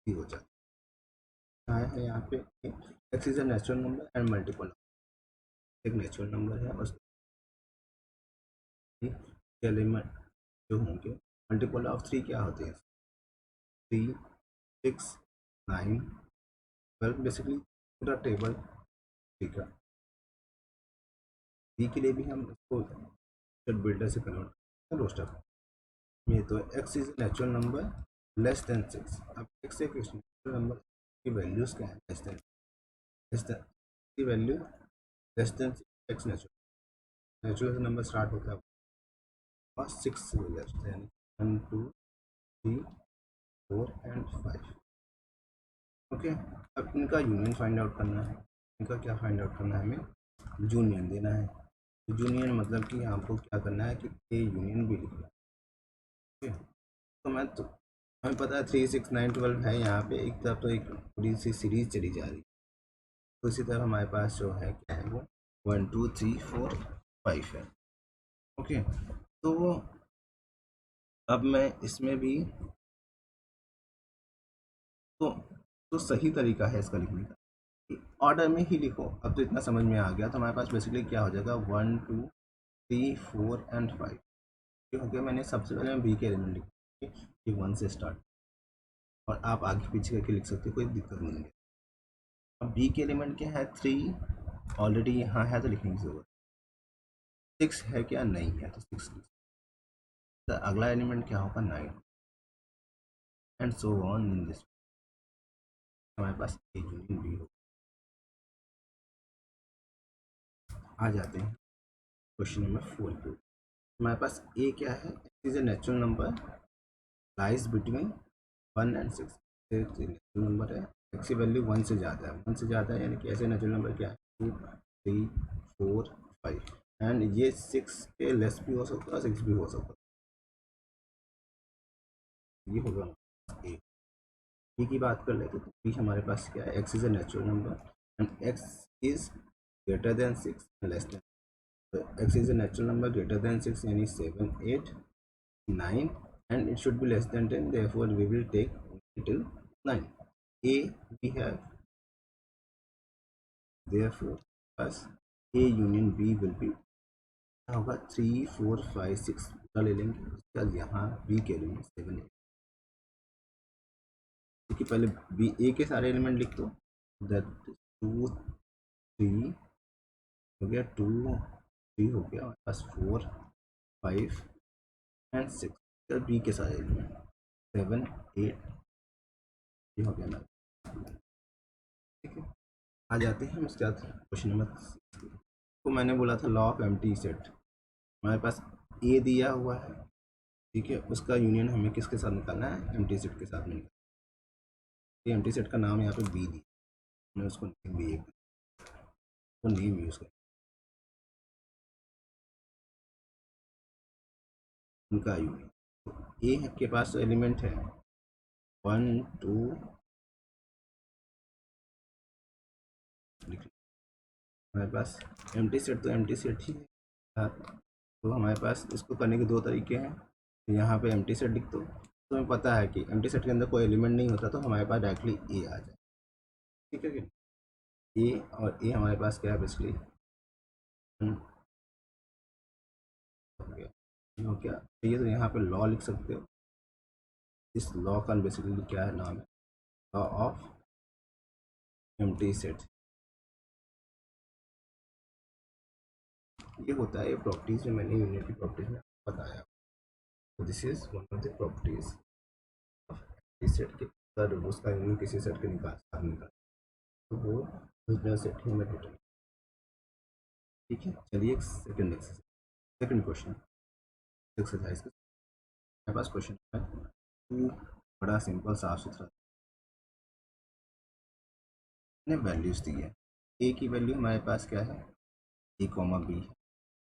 ही हो जाता है। यहाँ पे x is a natural number and multiple, एक नेचुरल नंबर है और एलिमेंट जो होंगे मल्टीपल ऑफ 3 क्या होते हैं 3 6 9 12, बेसिकली पूरा टेबल, ठीक है। बी के लिए भी हम इसको सेट बिल्डर से कन्वर्ट करते हैं रोस्टर में, तो X is natural number less than 6। अब एक्स एक नेचुरल नंबर की वैल्यूज क्या है, लेस देन की value less than x natural number start होता है और 6 से लेफ्ट, यानी 1 2 3 4 एंड 5। ओके, अब इनका यूनियन फाइंड आउट करना है। इनका क्या फाइंड आउट करना है, हमें यूनियन देना है। यूनियन मतलब कि आपको क्या करना है कि ए यूनियन बी लिखना है। तो मैं तो हमें पता है 3 6 9 12 है, यहाँ पे एक तरफ तो एक पूरी सी सीरीज चली जा रही है, तो इसी तरह हमारे पास जो है क्या है वो 1 2 3 4 5 है। ओके, तो अब मैं इसमें भी तो तो सही तरीका है इसका लिखने का कि ऑर्डर में ही लिखो। अब तो इतना समझ में आ गया, तो हमारे पास बेसिकली क्या हो जाएगा 1 2 3 4 एंड 5, ये हो गया। मैंने सबसे पहले मैं बी के एलिमेंट लिखे कि 1 से स्टार्ट, और आप आगे पीछे करके लिख सकते हो, कोई दिक्कत नहीं है। अब बी के एलिमेंट क्या है 3, ऑलरेडी यहाँ है तो लिखने की जरूरत, 6 है क्या नहीं है तो 6 लिख, तो अगला एलिमेंट क्या होगा 9 and so on in this, हमारे पास ए यूनियन बी हो। आ जाते हैं क्वेश्चन नंबर 4 पे। हमारे पास ए क्या है, is a natural number lies between 1 and 6, natural number है, एक्स की वैल्यू 1 से ज़्यादा है, 1 से ज़्यादा है, यानी कि ऐसे नेचुरल नंबर क्या है 2 3 4 5, एंड ये 6 के लेस भी हो सकता है 6 भी हो सकता है, ये होगा ए। बी की बात कर लेते तो बी हमारे पास क्या है, x is a natural number and x is greater than 6 less than, तो X is a natural number greater than 6 यानी 7 8 9 and it should be less than 10, therefore we will take until 9. A we have, therefore plus A union B will be क्या होगा 3 4 5 6 पूरा ले लेंगे, उसके बाद यहाँ B के एलिमेंट 7 8, क्योंकि पहले बी ए के सारे एलिमेंट लिख दो, दैट 2 3 हो गया, 2 3 हो गया, हमारे पास 4 5 एंड 6, बी के सारे एलिमेंट 7 8, ये हो गया ना, ठीक है। आ जाते हैं हम उसके बाद क्वेश्चन नंबर, तो मैंने बोला था लॉ ऑफ एम्प्टी सेट, हमारे पास ए दिया हुआ है, ठीक है, उसका यूनियन हमें किसके साथ निकालना है, एम्प्टी सेट के साथ में निकालना है। एम्प्टी सेट का नाम यहाँ पे बी दिया, हमने उसको नेम भी एक वो नेम यूज़ कर उनका यूनियन। तो ए के पास एलिमेंट है 1 2, हमारे पास एम्प्टी सेट तो एम्प्टी सेट ही है। हाँ, तो हमारे पास इसको करने के दो तरीके हैं। तो यहाँ पे एम्प्टी सेट लिख दो, तो हमें पता है कि एम्प्टी सेट के अंदर कोई एलिमेंट नहीं होता, तो हमारे पास डायरेक्टली ए आ जाए, ठीक है कि ए, और ए हमारे पास क्या है बेसिकली हो गया, ये हो गया। ये तो यहाँ पे लॉ लिख सकते हो, इस लॉ का बेसिकली क्या है, नाम है लॉ ऑफ एम्प्टी सेट। ये होता है, ये प्रॉपर्टीज में मैंने यूनिट की प्रॉपर्टीज में बताया। तो this is one of the properties of empty set के, अगर उसका यूनियन किसी सेट के निकाल तो वो ओरिजिनल सेट ही में रिटर्न। ठीक है, चलिए एक second exercise, second question exercise का मेरे पास क्वेश्चन है टू, बड़ा सिंपल साफ सुथरा ने वैल्यूज दी है। ए की वैल्यू हमारे पास क्या है, ए कॉमा बी है,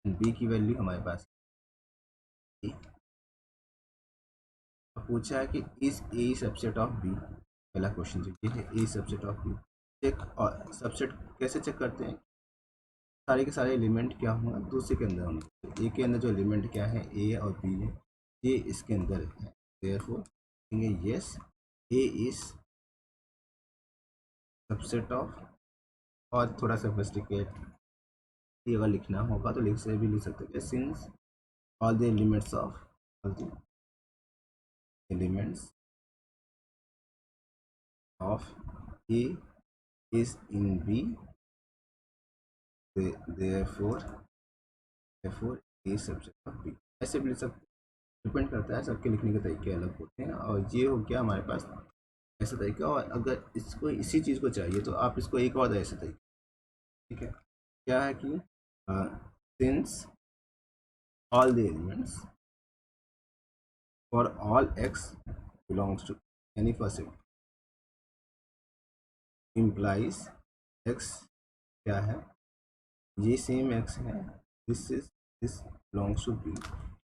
बी की वैल्यू हमारे पास ए। अब पूछा है कि is A subset of B, पहला क्वेश्चन जो ये है A subset of B. Check, और सबसेट कैसे चेक करते हैं, सारे के सारे एलिमेंट क्या होंगे दूसरे के अंदर होंगे, तो ए के अंदर जो एलिमेंट क्या है ए और बी है, ये इसके अंदर है, देयरफॉर कहेंगे yes A is subset of, और थोड़ा सा सोफिस्टिकेट ये अगर लिखना होगा तो लिख से भी लिख सकते हैं, since all the elements of, all the elements of A is in B, therefore therefore A subset of B, ऐसे भी लिख सकते हैं। डिपेंड करता है, सबके लिखने के तरीके अलग होते हैं। और ये हो गया हमारे पास ऐसा तरीका, और अगर इसको इसी चीज़ को चाहिए तो आप इसको एक और ऐसे तरीके, ठीक है, क्या है कि since all the elements for all X belongs to any first implies X क्या है, ये सेम एक्स है, this belongs to B,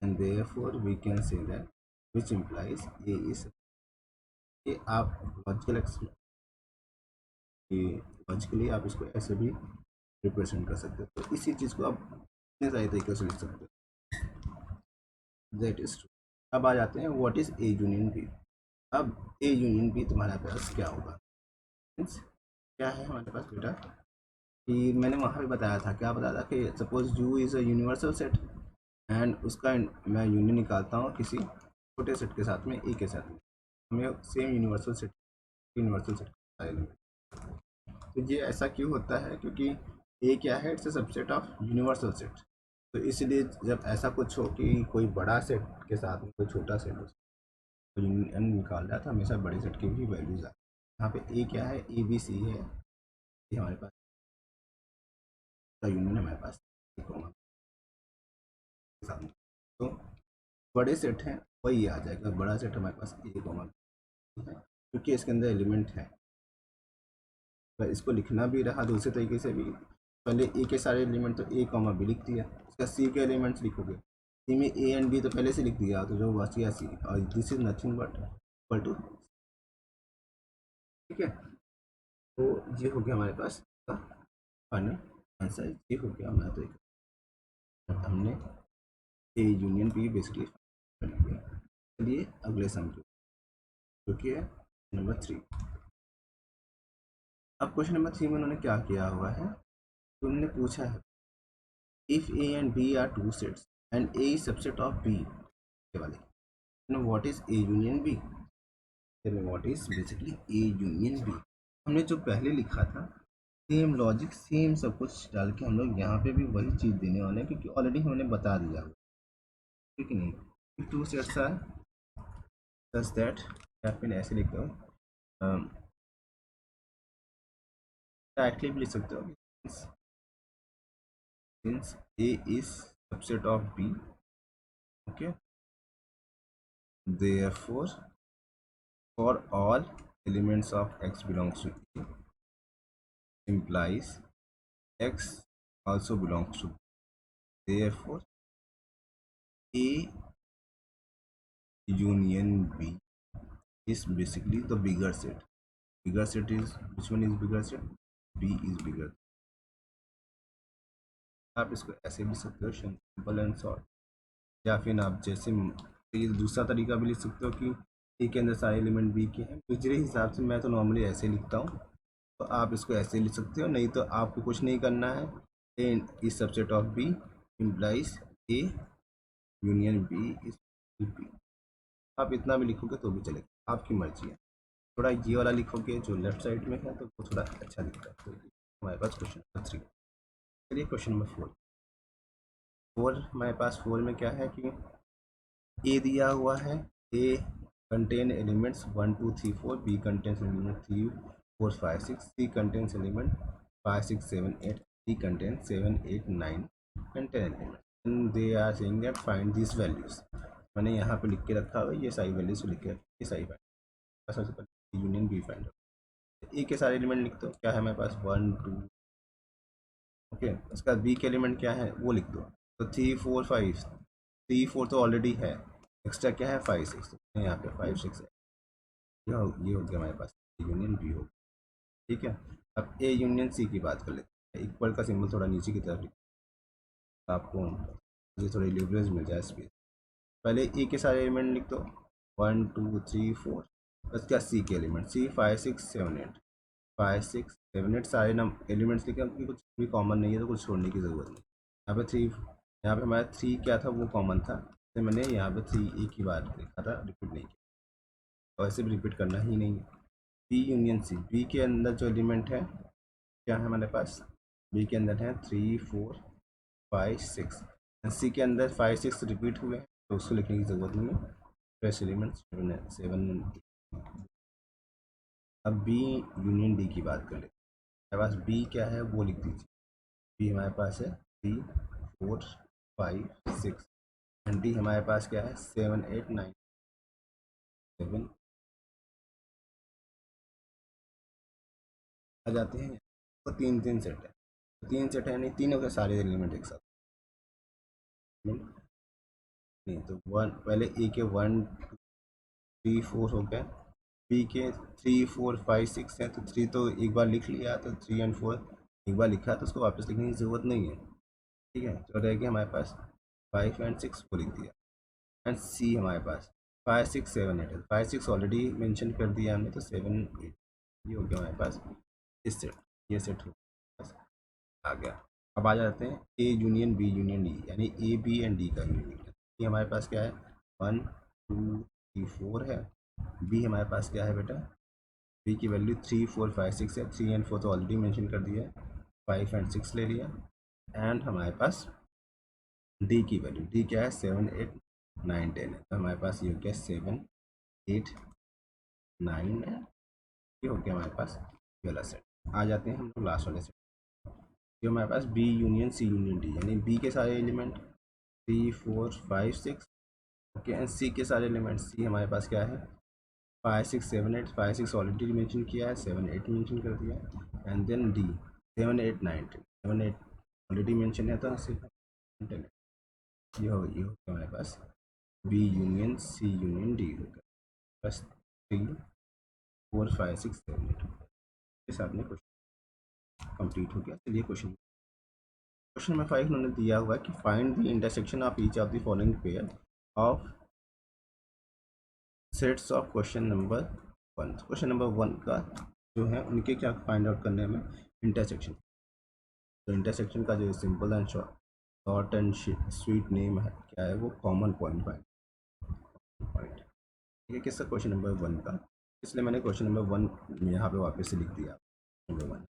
and therefore we can say that which implies A is, ये आप लॉजिकल कि लॉजिकली आप इसको ऐसे भी रिप्रेजेंट कर सकते हो, तो इसी चीज़ को आप इतने सारे तरीके से लिख सकते हो, दैट इज ट्रू। अब आ जाते हैं what is A union B. अब ए यूनियन बी तुम्हारे पास क्या होगा, मीन्स क्या है हमारे पास बेटा, कि मैंने वहाँ पे बताया था, क्या बताया था कि suppose you is a universal set, and उसका मैं यूनियन निकालता हूँ किसी छोटे सेट के साथ में, ए के साथ में, हमें सेम यूनिवर्सल सेट तो ये ऐसा क्यों होता है, क्योंकि ए क्या है, it's a subset of universal set. तो इसलिए जब ऐसा कुछ हो कि कोई बड़ा सेट के साथ में कोई छोटा सेट हो, तो यूनियन निकाल रहा था, हमेशा बड़े सेट की भी वैल्यूज आए। यहाँ पे ए क्या है, ए बी सी है, ये हमारे पास का यूनियन हमारे पास ए कॉमा के साथ में। तो बड़े सेट हैं वही आ जाएगा, बड़ा सेट हमारे पास ए कॉमा है, क्योंकि इसके अंदर एलिमेंट है। अगर इसको लिखना भी रहा दूसरे तरीके से भी, पहले ए के सारे एलिमेंट तो ए कॉमा बी लिख दिया, उसका सी के एलिमेंट्स लिखोगे, सी में ए एंड बी तो पहले से लिख दिया, तो जो बच गया सी, और this is nothing but equal to, ठीक है। तो ये हो गया हमारे पास का फाइनल आंसर, ये हो गया हमारा तरीका, हमने ए यूनियन बी बेसिकली कर लिया। चलिए अगले सम की, जो कि है नंबर 3। अब क्वेश्चन नंबर 3 में उन्होंने क्या किया हुआ है, तो उन्होंने पूछा है if A and B are two sets and A is subset of B, ये वाले, now what is A union B, then what is basically A union B। हमने जो पहले लिखा था सेम लॉजिक सेम सब कुछ डाल के हम लोग यहाँ पे भी वही चीज़ देने वाले हैं, क्योंकि ऑलरेडी हमने बता दिया, ठीक है नहीं, two sets are such that, या फिर ऐसे लिख दो, डायरेक्टली भी लिख सकते हो, since A is subset of B, okay, therefore for all elements of x belongs to A implies x also belongs to B. Therefore A union B is basically the bigger set. Bigger set is, which one is bigger set? B is bigger. आप इसको ऐसे भी सकते हो, सिंपल एंड शॉर्ट, या फिर आप जैसे ये दूसरा तरीका भी लिख सकते हो कि ए के अंदर सारे एलिमेंट बी के हैं। मेरे हिसाब से मैं तो नॉर्मली ऐसे लिखता हूँ, तो आप इसको ऐसे लिख सकते हो। नहीं तो आपको कुछ नहीं करना है, A is subset of B implies A union B is B. आप इतना भी लिखोगे तो भी चलेगा, आपकी मर्जी है। थोड़ा ये वाला लिखोगे जो लेफ्ट साइड में है तो वो थोड़ा अच्छा दिखता है। तो हमारे पास क्वेश्चन नंबर 3। चलिए क्वेश्चन नंबर 4 हमारे पास 4 में क्या है कि ए दिया हुआ है, A contain elements 1 2 3 4, B contains element 3 4 5 6, C contains element 5 6 7 8, D contains 7 8 9 and 10 element and they are saying that find this values. मैंने यहाँ पे लिख के रखा हुआ है, ये सारी वैल्यूज लिख के रखी है, सही फाइंड। सबसे पहले यूनियन बी फाइंड, ए के सारे एलिमेंट लिख दो, क्या है हमारे पास 1 2, ओके। उसका बी के एलिमेंट क्या है वो लिख दो, तो 3 4 5, 3 4 तो ऑलरेडी है, एक्स्ट्रा क्या है 5 6, तो यहाँ पे 5 6 है। ये हो गया हमारे पास यूनियन बी हो, ठीक है। अब ए यूनियन सी की बात कर लेते हैं। इक्वल का सिंबल थोड़ा नीचे की तरफ लिखो, आपको मुझे थोड़ी लिवरेज मिल जाए स्पेस। पहले ए के सारे एलिमेंट लिख दो 1 2 3 4, उसका सी के एलिमेंट सी 5 6 7 8, 5 6 7 8 सारे एलिमेंट्स लिखे, क्योंकि कुछ भी कॉमन नहीं है तो कुछ छोड़ने की ज़रूरत नहीं। यहाँ पे 3, यहाँ पे हमारा 3 क्या था वो कॉमन था, तो मैंने यहाँ पे 3 एक ही बार लिखा था, रिपीट नहीं किया, और ऐसे भी रिपीट करना ही नहीं है। बी यूनियन सी, बी के अंदर जो एलिमेंट है क्या है हमारे पास, बी के अंदर है 3 4 5 6, सी के अंदर 5 6 रिपीट हुए तो उसको लिखने की ज़रूरत नहीं है, फ्रेश एलिमेंट 7 8। अब बी यूनियन डी की बात कर लेते हैं। हमारे पास बी क्या है वो लिख दीजिए, बी हमारे पास है 3 4 5 6 एंड डी हमारे पास क्या है 7 8 9 7। आ जाते हैं तो 3 3 सेट है, 3 सेट है, नहीं तीनों के सारे एलिमेंट एक साथ नहीं, तो वन पहले ए के 1 2 3 4 हो गया, बी के 3 4 5 6 है, तो 3 तो एक बार लिख लिया, तो 3 एंड 4 एक बार लिखा है तो उसको वापस लिखने की ज़रूरत नहीं है, ठीक है। तो रहेगा हमारे पास 5 एंड 6 को लिख दिया, एंड सी हमारे पास 5 6 7 8 है, 5 6 ऑलरेडी मेंशन कर दिया हमने, तो 7 8 ये हो गया हमारे पास इस सेट, ये सेट हो बस आ गया। अब आ जाते हैं A union B union D, यानी ए बी एंड डी का यूनियन। ये हमारे पास क्या है 1 2 3 4 है, बी हमारे पास क्या है बेटा, बी की वैल्यू 3 4 5 6 है, 3 एंड 4 तो ऑलरेडी मेंशन कर दिया है, 5 एंड 6 ले लिया, एंड हमारे पास डी की वैल्यू, डी क्या है 7 8 9 10 है, तो हमारे पास ये हो गया 7 8 9 है, ये हो गया हमारे पास ये वाला सेट। आ जाते हैं हम लोग लास्ट वाले सेट, जो हमारे पास B union C union D, यानी बी के सारे एलिमेंट 3 4 5 6, ओके, एंड सी के सारे एलिमेंट, सी हमारे पास क्या है 5 6 7 8, 5 6 ऑलरेडी मेंशन किया है, 7 8 मेंशन कर दिया, and then D 7 8 9 10, 7 8 already mention है तो सिर्फ 10, ये हो गया हमारे पास B union C union D हो गया, बस 3 4 5 6 7 8 इस आपने क्वेश्चन कंप्लीट हो गया। चलिए क्वेश्चन नंबर 5 उन्होंने दिया हुआ है कि find the intersection of each of the following pair of sets of question number 1। Question number 1 का जो है उनके क्या फाइंड आउट करने में इंटरसेक्शन, तो इंटरसेक्शन का जो simple and short and sweet name है क्या है वो कॉमन पॉइंट पॉइंट, ठीक है, किसका क्वेश्चन नंबर 1 का, इसलिए मैंने क्वेश्चन नंबर 1 यहाँ पे वापस से लिख दिया नंबर 1,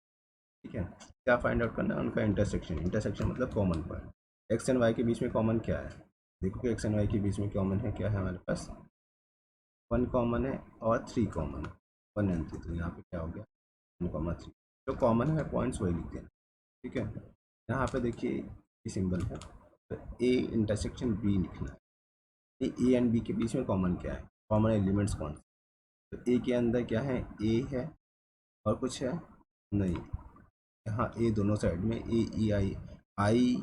ठीक है। क्या फाइंड आउट करना है उनका इंटरसेक्शन, इंटरसेक्शन मतलब common point. X and Y के बीच में कॉमन क्या है, देखो कि एक्स एंड वाई के बीच में कॉमन है क्या है हमारे पास 1 कॉमन है और 3 कॉमन है, 1 एंड 3, तो यहाँ पे क्या हो गया 1 3, जो कॉमन है पॉइंट्स वही लिख देना, ठीक है। यहाँ पे देखिए ये सिंबल है, तो ए इंटरसेक्शन बी लिखना है। ए एंड बी के बीच में कॉमन क्या है, कॉमन एलिमेंट्स कौन से। तो ए के अंदर क्या है, ए है और कुछ है नहीं। यहाँ ए दोनों साइड में ए E I, I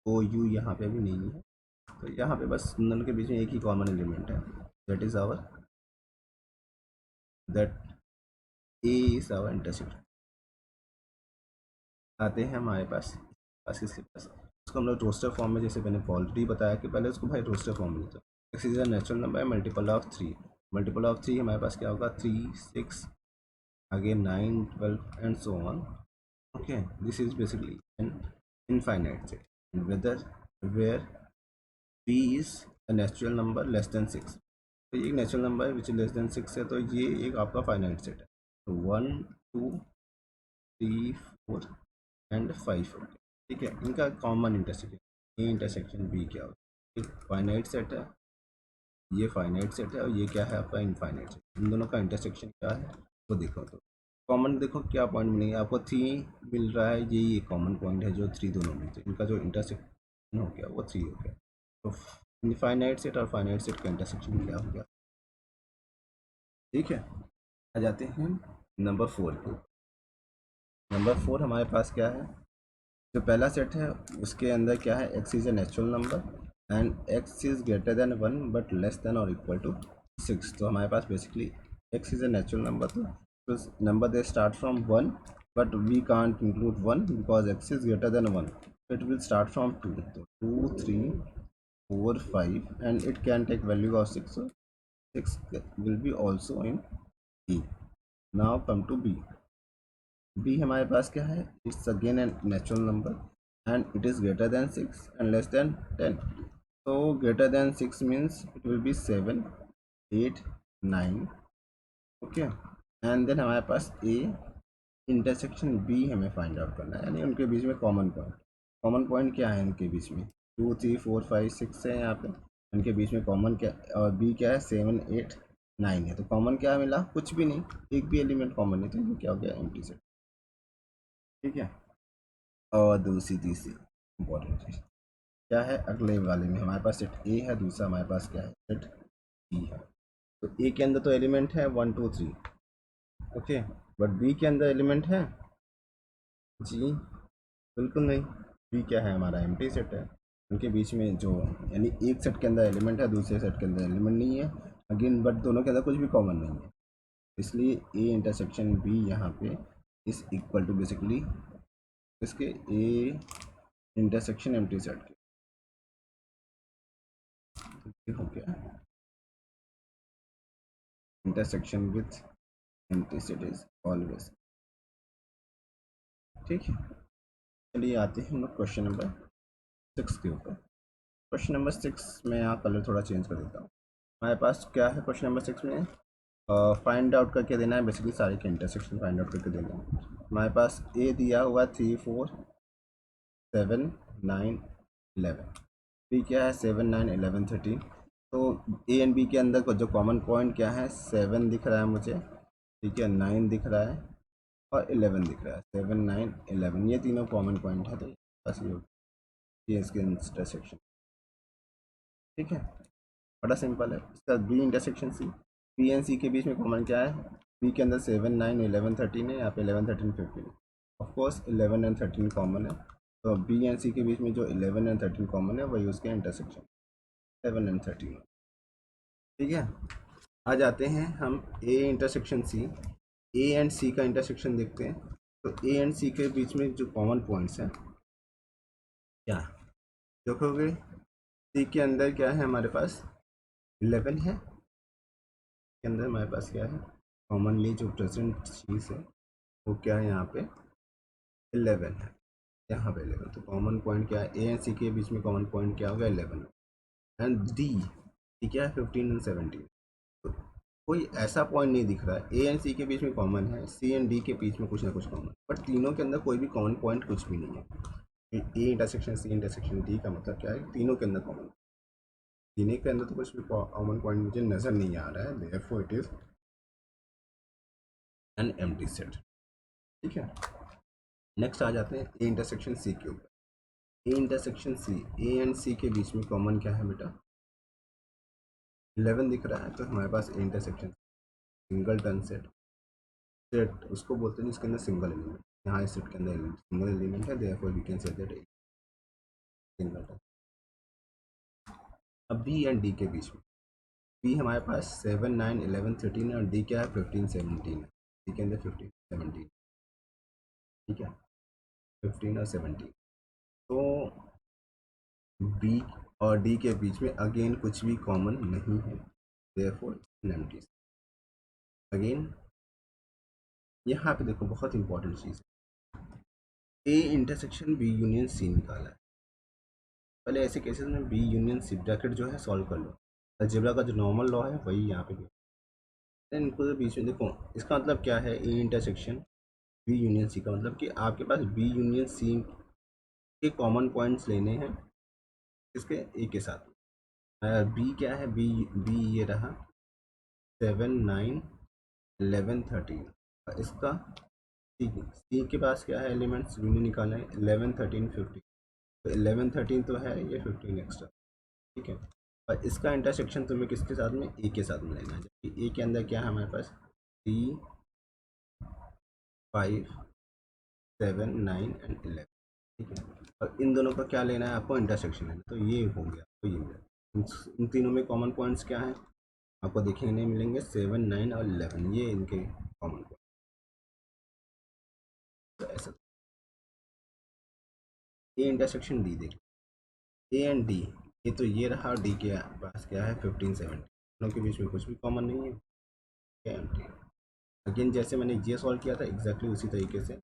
O you यहाँ पे भी नहीं है। तो यहाँ पे बस दोनों के बीच में एक ही कॉमन एलिमेंट है, that is our that A is our intersection. आते हैं हमारे पास इसके पास उसको हम लोग रोस्टर फॉर्म में, जैसे मैंने ऑलरेडी बताया कि पहले उसको भाई रोस्टर फॉर्म में लेते हैं। X is a natural number है, मल्टीपल ऑफ 3, मल्टीपल ऑफ 3 हमारे पास क्या होगा, 3 6 again 9 12 and so on. Okay, this is basically an infinite set, and whether where b is a natural number less than 6, तो ये एक नेचुरल नंबर है विच लेस देन 6 है, तो ये एक आपका फाइनाइट सेट है। तो 1 2 3 4 एंड 5 हो गया, ठीक है। इनका common intersection A intersection B क्या होगा, एक फाइनाइट सेट है, ये फाइनाइट सेट है और ये क्या है आपका इनफाइनाइट सेट। इन दोनों का इंटरसेक्शन क्या है वो देखो। तो कॉमन देखो क्या पॉइंट मिलेंगे आपको, 3 मिल रहा है, यही एक कॉमन पॉइंट है जो 3 दोनों में, तो इनका जो इंटरसेक्शन हो गया वो 3 हो गया। तो इनफाइनाइट सेट और फाइनाइट सेट का इंटरसेक्शन क्या हो गया, ठीक है। आ जाते हैं नंबर 4 के ऊपर। नंबर 4 हमारे पास क्या है, जो पहला सेट है उसके अंदर क्या है, x is a natural number and x is greater than 1 but less than और इक्वल टू 6। तो हमारे पास basically X is a natural number, तो number they start from 1 but we can't include 1 because X is greater than 1, it will start from 2, तो 2 3 4 5 and it can take value of 6, so 6 will be also in E. Now come to B. B हमारे पास क्या है, it's again an natural number and it is greater than 6 and less than 10। तो greater than 6 means it will be 7 8 9, okay. And then हमारे पास ए इंटरसेक्शन बी हमें फाइंड आउट करना है, यानी उनके बीच में कॉमन पॉइंट। कॉमन पॉइंट क्या है इनके बीच में, 2 3 4 5 6 है यहाँ पे, इनके बीच में कॉमन क्या, और बी क्या है 7 8 9 है। तो कॉमन क्या मिला, कुछ भी नहीं, एक भी एलिमेंट कॉमन नहीं, तो ये क्या हो गया, एम्प्टी सेट, ठीक है। और दूसरी तीसरी इंपॉर्टेंट चीज क्या है, अगले वाले में हमारे पास सेट ए है, दूसरा हमारे पास क्या है, सेट बी है। तो ए के अंदर तो एलिमेंट है 1 2 3, ओके, बट बी के अंदर एलिमेंट है जी बिल्कुल नहीं। बी क्या है हमारा, एम्प्टी सेट है। उनके बीच में जो, यानी एक सेट के अंदर एलिमेंट है, दूसरे सेट के अंदर एलिमेंट नहीं है अगेन, बट दोनों के अंदर कुछ भी कॉमन नहीं है, इसलिए ए इंटरसेक्शन बी यहाँ पे इज इक्वल टू बेसिकली इसके ए इंटरसेक्शन एम्प्टी सेट के हो गया, intersection with empty set is always, ठीक है। चलिए आते हैं हम लोग क्वेश्चन नंबर 6 के ऊपर। क्वेश्चन नंबर 6 में यहाँ कलर थोड़ा चेंज कर देता हूँ। हमारे पास क्या है क्वेश्चन नंबर 6 में, फाइंड आउट करके देना है, बेसिकली सारे के इंटरसेक्शन फाइंड आउट करके देना है। हमारे पास ए दिया हुआ 3 4 7 9 11, बी क्या है 7 9 11 13। तो ए एंड बी के अंदर को जो कॉमन पॉइंट क्या है, 7 दिख रहा है मुझे, ठीक है, 9 दिख रहा है और 11 दिख रहा है, 7 9 11, ये तीनों कॉमन पॉइंट है, तो बस ये इसके इंटरसेक्शन, ठीक है। बड़ा सिंपल है इसका। B intersection C, B and C के बीच में कॉमन क्या है, बी के अंदर 7 9 11 13 है, यहाँ पे 11 13 15, ऑफ कोर्स 11 एंड 13 कॉमन है, तो बी एंड सी के बीच में जो 11 एंड 13 कॉमन है वही उसके इंटरसेक्शन 7 एंड 13, ठीक है। आ जाते हैं हम ए इंटरसेक्शन सी, ए एंड सी का इंटरसेक्शन देखते हैं। तो ए एंड सी के बीच में जो कॉमन पॉइंट्स हैं क्या, देखोगे सी के अंदर क्या है हमारे पास 11 है, के अंदर हमारे पास क्या है, कॉमनली जो प्रेजेंट चीज़ है वो क्या है यहाँ पे 11 है, यहाँ पे 11, तो कॉमन पॉइंट क्या है, ए एंड सी के बीच में कॉमन पॉइंट क्या होगा 11, एंड डी क्या है 15 एंड 17। तो कोई ऐसा पॉइंट नहीं दिख रहा है, ए एंड सी के बीच में कॉमन है, सी एंड डी के बीच में कुछ ना कुछ कॉमन, बट तीनों के अंदर कोई भी कॉमन पॉइंट कुछ भी नहीं है। A intersection C intersection D का मतलब क्या है, तीनों के अंदर कॉमन, तीनों के अंदर तो कुछ भी कॉमन पॉइंट मुझे नज़र नहीं आ रहा है, therefore it is an empty set, ठीक है। नेक्स्ट आ जाते हैं ए इंटरसेक्शन सी के ऊपर। ए intersection C, A and C के बीच में कॉमन क्या है बेटा? 11 दिख रहा है, तो हमारे पास A intersection singleton set, set उसको बोलते हैं जिसके अंदर सिंगल एलिमेंट, यहाँ इस सेट के अंदर सिंगल एलिमेंट है, therefore we can say that singleton. अब बी एंड डी के बीच में, बी हमारे पास 7 9 11 13 है और डी क्या है 15 17 है, डी के अंदर 15 17, ठीक है 15 और 17। तो बी और डी के बीच में अगेन कुछ भी कॉमन नहीं है, देयरफॉर एम्प्टी। अगेन यहाँ पे देखो बहुत इंपॉर्टेंट चीज़, A intersection B union C निकाला है। पहले ऐसे केसेस में बी यूनियन सी ब्रैकेट जो है सॉल्व कर लो, अलजेब्रा का जो नॉर्मल लॉ है वही यहाँ पे भी, देन इनको तो बीच में देखो, इसका मतलब क्या है, A intersection B union C का मतलब कि आपके पास बी यूनियन सी के कॉमन पॉइंट्स लेने हैं, इसके ए के साथ। बी क्या है, बी बी ये रहा 7 9 11 13, इसका सी के पास क्या है एलिमेंट्स यूनियन निकालना है 11 13 15, तो 11 13 तो है, ये 15 एक्स्ट्रा, ठीक है। और इसका इंटरसेक्शन तुम्हें किसके साथ में, ए के साथ में लेना है, जबकि ए के अंदर क्या है हमारे पास 3 5 7 9 एंड 11, ठीक है। और इन दोनों का क्या लेना है आपको, इंटरसेक्शन लेना है, तो ये हो गया, तो ये मिला। इन तीनों में कॉमन पॉइंट्स क्या हैं आपको देखने मिलेंगे, 7 9 और 11, ये इनके कॉमन पॉइंट। तो ऐसा ए इंटरसेक्शन डी देख, ए एंड डी, ये तो ये रहा, और डी के पास क्या है 15 17, दोनों के बीच में कुछ भी कॉमन नहीं है, क्या एम्प्टी। अगेन जैसे मैंने ये सॉल्व किया था एग्जैक्टली उसी तरीके से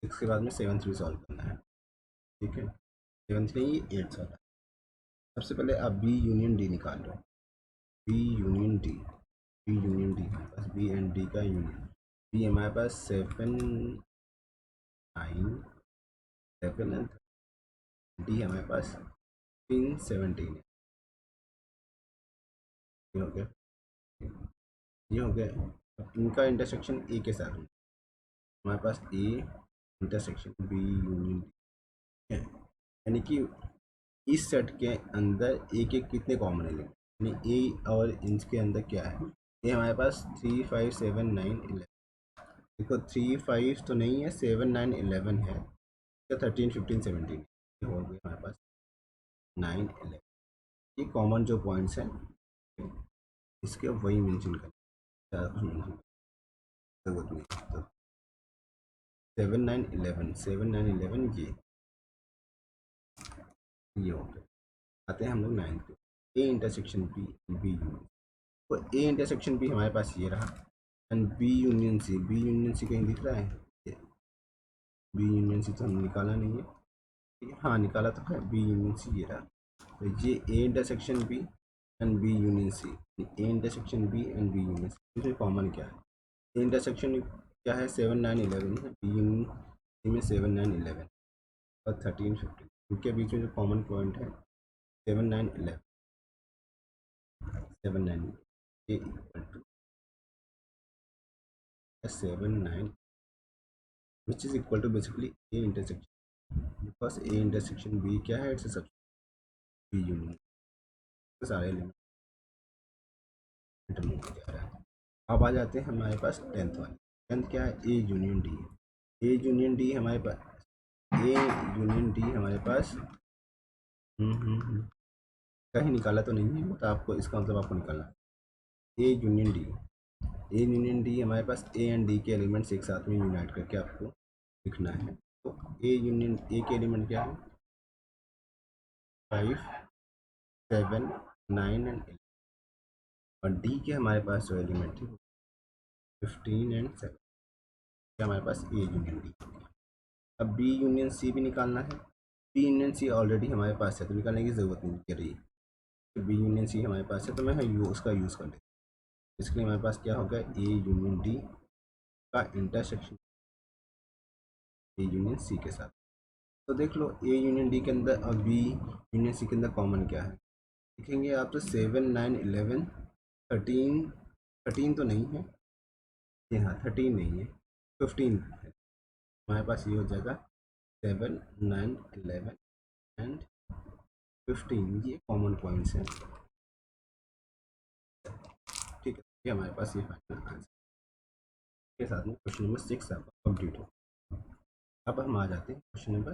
6 के बाद में 7 3 सॉल्व करना है, ठीक है 7 नहीं, ये 8 सॉल्व है। सबसे पहले आप बी यूनियन डी निकाल लो, B union D, B union D हमारे पास बी एंड डी का यूनियन, बी हमारे पास 7 9 7 एंड डी हमारे पास 3 17 है, ये हो गया, ये हो गया। अब इनका इंटरसेक्शन ए के साथ है, हमारे पास A intersection B union D है, यानी कि इस सेट के अंदर ए के कितने कॉमन एलिमेंट, यानी ए और इनके अंदर क्या है, ये हमारे पास 3 5 7 9 11, देखो 3 5 तो नहीं है, 7 9 11 है, 13 15 17, ये हो गया हमारे पास 9 11, ये कॉमन जो पॉइंट्स हैं इसके वही मेंशन करें, ज़्यादा कुछ मेंशन जरूरत नहीं है। तो 7 9 11 7 9 11 ये हो गया। आते हैं हम लोग 9 पे, A intersection B B union, तो ए इंटरसेक्शन बी हमारे पास ये रहा, and B union C, B union C कहीं दिख रहा है, बी यूनियन सी तो हमने निकाला नहीं है, ठीक है हाँ निकाला तो है, बी यूनियन सी ये रहा, तो ये A intersection B and B union C, A intersection B and B union C, इसमें कॉमन क्या है, ए इंटरसेक्शन क्या है 7 9 11 है, बी यूनियन सी में 7 9 11 और 13 15, इनके बीच में जो कॉमन पॉइंट है 7 9 11 7 9 ए equal to 7 9 which is equal to basically A intersection, because A intersection B क्या है, इट्स सब B यूनियन, तो सारे एलिमेंट इंटरव्यू हो जा रहा है। अब आ जाते हैं हमारे पास टेंथ वाले, टेंथ क्या है, A union D, A union D हमारे पास, ए यूनियन डी हमारे पास कहीं निकाला तो नहीं है, तो आपको इसका मतलब आपको निकालना A union D, A union D हमारे पास ए एंड डी के एलिमेंट्स एक साथ में यूनाइट करके आपको लिखना है, तो ए यूनियन ए के एलिमेंट क्या है 5 7 9 एंड 11, और डी के हमारे पास जो एलिमेंट है 15 एंड 7, हमारे पास ए यूनियन डी। अब बी यूनियन सी भी निकालना है, बी यूनियन सी ऑलरेडी हमारे पास है तो निकालने की ज़रूरत नहीं कर रही, तो बी यूनियन सी हमारे पास है तो मैं उसका यूज़ कर लेता हूँ, इसके हमारे पास क्या होगा ए यूनियन डी का इंटरसेक्शन ए यूनियन सी के साथ, तो देख लो ए यूनियन डी के अंदर और बी यूनियन सी के अंदर कॉमन क्या है, देखेंगे आप तो 7 9 11 13 13 तो नहीं है, जी हाँ 13 नहीं है 15 है, हमारे पास ये हो जाएगा 7 9 11 एंड 15, ये कॉमन पॉइंट्स हैं। ठीक है, ये हमारे पास ये फाइनल आंसर के साथ में क्वेश्चन नंबर 6 आपका कंप्लीट हो। अब हम आ जाते हैं क्वेश्चन नंबर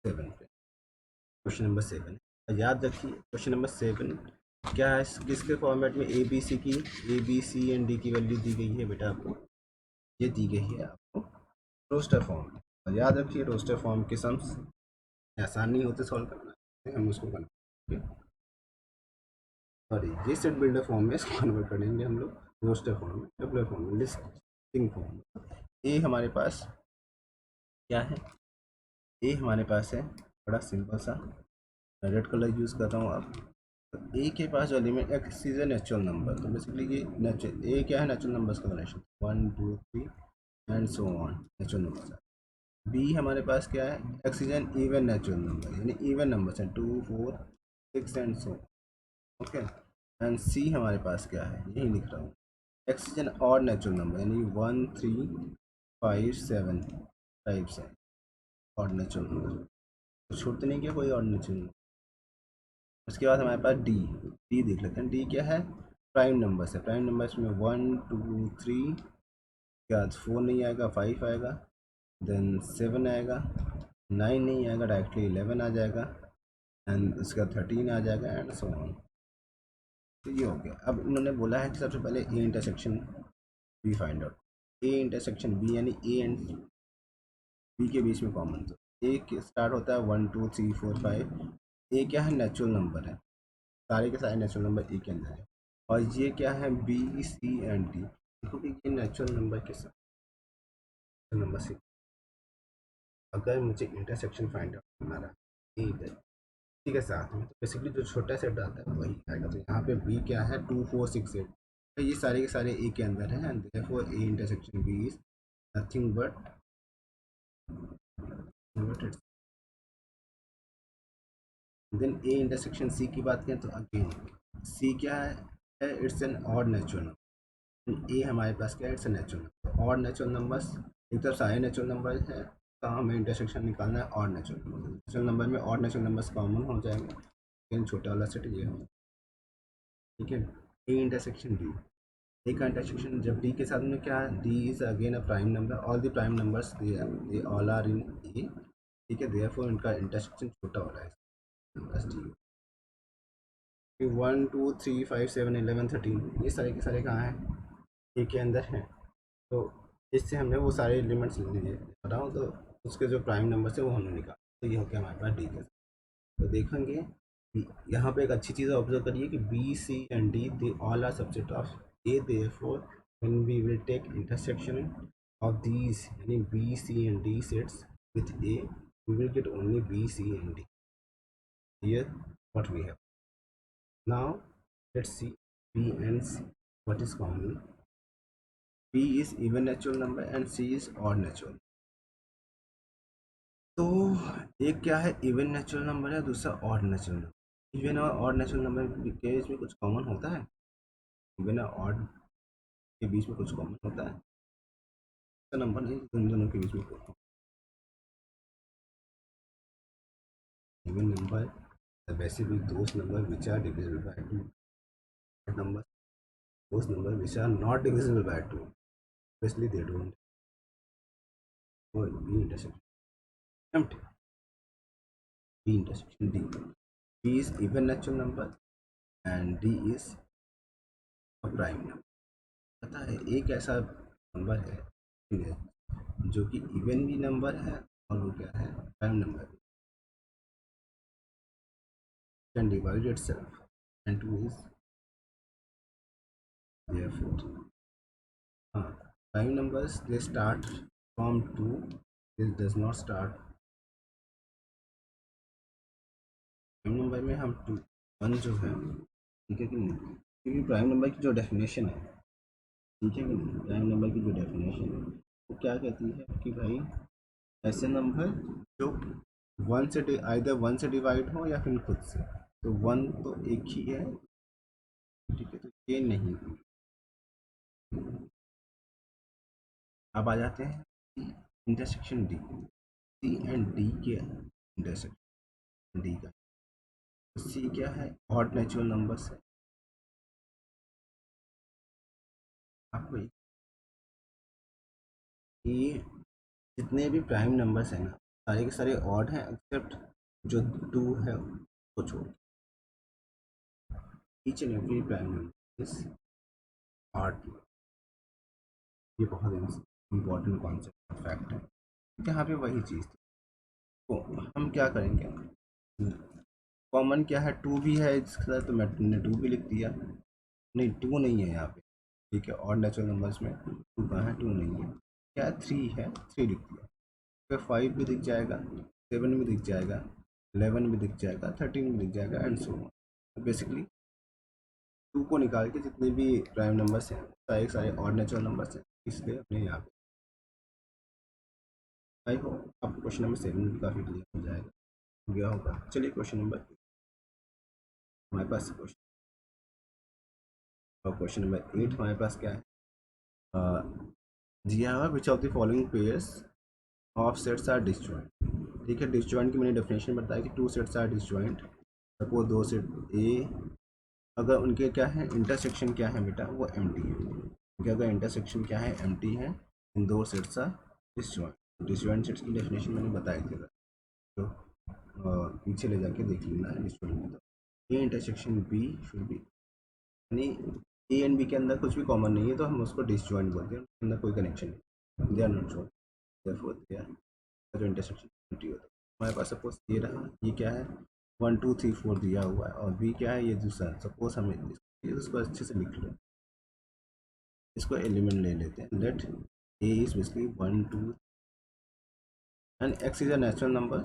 7 पे। क्वेश्चन नंबर 7 याद रखिए, क्वेश्चन नंबर 7 क्या है, किसके फॉर्मेट में A B C and D की वैल्यू दी गई है बेटा आपको, ये दी गई है आपको रोस्टर फॉर्म में। और याद रखिए रोस्टर फॉर्म के सम्स आसान नहीं होते सॉल्व करना, हम उसको कन्वर्ट, सॉरी ये सेट बिल्डर फॉर्म में इसको कन्वर्ट करेंगे हम लोग रोस्टर फॉर्म में, टेबुलर फॉर्म में, लिस्टिंग फॉर्म में। ए हमारे पास क्या है, ए हमारे पास है बड़ा सिंपल सा, रेड कलर यूज़ कर रहा हूँ आप। तो ए के पास जो element x is a natural number, तो बेसिकली ये नेचुरल ए क्या है, नेचुरल नंबर्स का collection 1 2 3 and so on, natural numbers. B हमारे पास क्या है, x is an even natural number, यानी इवन नंबर्स हैं 2 4 6 and so, okay. And C हमारे पास क्या है, यही लिख रहा हूँ, x is an odd natural number, यानी 1 3 5 7 टाइप्स हैं ऑड नेचुरल नंबर, तो छूटते नहीं क्या कोई ऑड नेचुरल नंबर। उसके बाद हमारे पास डी, डी देख लेते हैं, डी क्या है, प्राइम नंबर्स है, प्राइम नंबर्स में 1 2 3, क्या 4 नहीं आएगा, 5 आएगा, देन 7 आएगा, 9 नहीं आएगा, डायरेक्टली 11 आ जाएगा, एंड उसके बाद 13 आ जाएगा एंड सो ऑन। तो ये हो गया। अब इन्होंने बोला है कि सबसे पहले A intersection B find out, A intersection B यानी ए एंड बी के बीच में कॉमन, तो ए स्टार्ट होता है 1 2 3 4 5, ए क्या है, नेचुरल नंबर है, सारे के सारे नेचुरल नंबर ए के अंदर है। और ये क्या है, बी सी एंड डी, देखो कि ये नेचुरल नंबर के साथ नंबर सी, अगर मुझे इंटरसेक्शन फाइंड आउट करना रहा ए इधर सी के साथ में, तो बेसिकली जो छोटा सेट आता है वही आएगा। तो यहाँ पे बी क्या है, 2 4 6 8, तो ये सारे के सारे ए के अंदर हैं, and therefore A intersection B is nothing but it's. Then A intersection C की बात करें तो अगेन सी क्या है, it's an odd natural number, A हमारे पास क्या है, it's a natural number. Odd natural numbers एक तरफ सारे नेचुरल नंबर हैं, तो हमें इंटरसेक्शन निकालना है odd natural number, natural number में ऑड नेचुरल नंबर्स कॉमन हो जाएंगे, लेकिन छोटा वाला सेट ये हो, ठीक है। ए इंटरसेक्शन डी, ए का इंटरसेक्शन जब डी के साथ में क्या है, D is again a prime number, all the prime numbers they all are in A, ठीक है, देयरफॉर इनका इंटरसेक्शन छोटा हो रहा है, प्लस डी। 1 2 3 5 7 11 13 ये सारे के सारे कहाँ हैं, ए के अंदर हैं। तो इससे हमने वो सारे एलिमेंट्स ले लिए बताऊँ, तो उसके जो प्राइम नंबर है वो हमने निकाला, तो ये हो गया हमारे पास डी के साथ। तो देखेंगे कि यहाँ पे एक अच्छी चीज़ ऑब्जर्व करिए कि B C and D they all are subset of A, therefore when we will take intersection of these यानी B C and D sets with A, we will get only B, C and D. Here what we have. Now let's see B and C. What is common? B is even natural number and C is odd natural. तो एक क्या है, इवन नेचुरल नंबर है, दूसरा ऑड नेचुरल नंबर। इवन और ऑड नेचुरल नंबर के बीच में कुछ कॉमन होता है, इवन और ऑड के बीच में कुछ कॉमन होता है, तो नंबर नहीं, उन दोनों के बीच में कुछ इवन नंबर वैसे भी दोस्त number which are divisible by 2, odd number those numbers which are not divisible by 2, obviously they don't B intersection empty. B intersection D. B is even natural number and D is a prime number. पता है एक ऐसा नंबर है जो कि इवन भी नंबर है और वो क्या है, prime number, can divide itself and 2 is therefore prime numbers they start from 2, this does not start prime number में हम 2 1 जो है, ठीक है कि नहीं, क्योंकि प्राइम नंबर की जो डेफिनेशन है, ठीक है कि नहीं, प्राइम नंबर की जो डेफिनेशन है वो क्या कहती है कि भाई ऐसे नंबर जो वन से आइदर वन से डिवाइड हो या फिर खुद से, तो वन तो एक ही है, ठीक है, तो ये नहीं। अब आ जाते हैं intersection D, C and D के इंटरसेक्शन, डी का। सी क्या है, ऑड नेचुरल नंबर्स है। आपको ये जितने भी प्राइम नंबर्स हैं ना, सारे के सारे ऑड हैं एक्सेप्ट जो 2 है वो छोड़। Each and every prime number is odd. ये बहुत इंपॉर्टेंट कॉन्सेप्ट फैक्ट है। यहाँ पे वही चीज़ थी, तो हम क्या करेंगे, कॉमन क्या है, 2 भी है इसके साथ, तो मैंने 2 भी लिख दिया। नहीं 2 नहीं है यहाँ पे, ठीक है, और नेचुरल नंबर्स में 2 कहाँ है, 2 नहीं है, क्या 3 है, 3 लिख दिया। फिर 5 भी दिख जाएगा, 7 भी दिख जाएगा, 11 भी दिख जाएगा, 13 भी दिख जाएगा एंड सो ऑन। बेसिकली 2 को निकाल के जितने भी प्राइम नंबर्स हैं सारे सारे और नेचुरल नंबर्स हैं, इसलिए अपने यहाँ पे आई होप आपको क्वेश्चन नंबर 7 भी काफ़ी क्लियर हो जाएगा, हो गया होगा। चलिए क्वेश्चन नंबर हमारे पास क्वेश्चन, और क्वेश्चन नंबर 8 हमारे पास क्या है, जी हाँ, which of the following pairs of sets are disjoint. ठीक है, डिसजॉइंट की मैंने डेफिनेशन बताई कि 2 sets are disjoint. Suppose 2 set A, अगर उनके क्या है इंटरसेक्शन क्या है बेटा, वो एम्प्टी है। उनके अगर इंटरसेक्शन क्या है, एम्प्टी है, इन 2 sets are disjoint. Disjoint sets की डेफिनेशन मैंने बताई थी, तो पीछे ले जाके देख लेना है डिसजॉइंट में। तो A intersection B should be, यानी ए एंड बी के अंदर कुछ भी कॉमन नहीं है तो हम उसको डिसजॉइंट बोलते हैं, उसके अंदर कोई कनेक्शन नहीं, they are not joint, therefore they are, जो इंटरसेक्शन एम्प्टी होता है। हमारे पास सपोज ये रहा, ये क्या है 1 2 3 4 दिया हुआ है, और बी क्या है ये दूसरा। सपोज हमें इसको अच्छे से लिख लो, इसको एलिमेंट ले लेते हैं, let A is basically 1 2 and x is a natural number.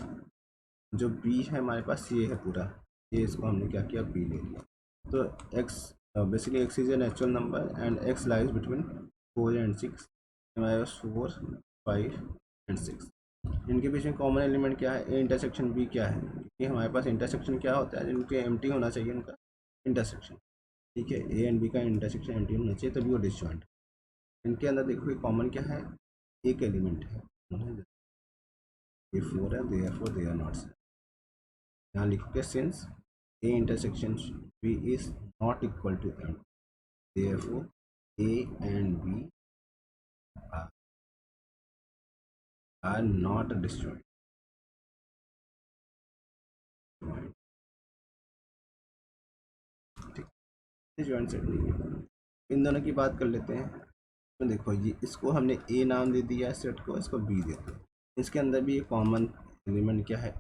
जो बी है हमारे पास ये है पूरा, ये इसको हमने क्या किया, बी ले लिया। तो x basically X is a natural number and x lies between 4 and 6। हमारे पास 4 5 एंड 6, इनके बीच में कॉमन एलिमेंट क्या है, ए इंटरसेक्शन बी क्या है, क्योंकि हमारे पास इंटरसेक्शन क्या होता है, जिनके एम्प्टी होना चाहिए उनका इंटरसेक्शन। ठीक है, ए एंड बी का इंटरसेक्शन एम्प्टी होना चाहिए तभी वो डिसजॉइंट। इनके अंदर देखो कॉमन क्या है, एक एलिमेंट है, ये 4 है, देयरफॉर दे आर नॉट। यहाँ लिखोगे since A intersection B is not equal to M, therefore A and B are not disjoint. Joint set नहीं है। इन दोनों की बात कर लेते हैं, तो देखो ये इसको हमने ए नाम दे दिया सेट को, इसको बी देते हैं। इसके अंदर भी एक कॉमन एलिमेंट क्या है,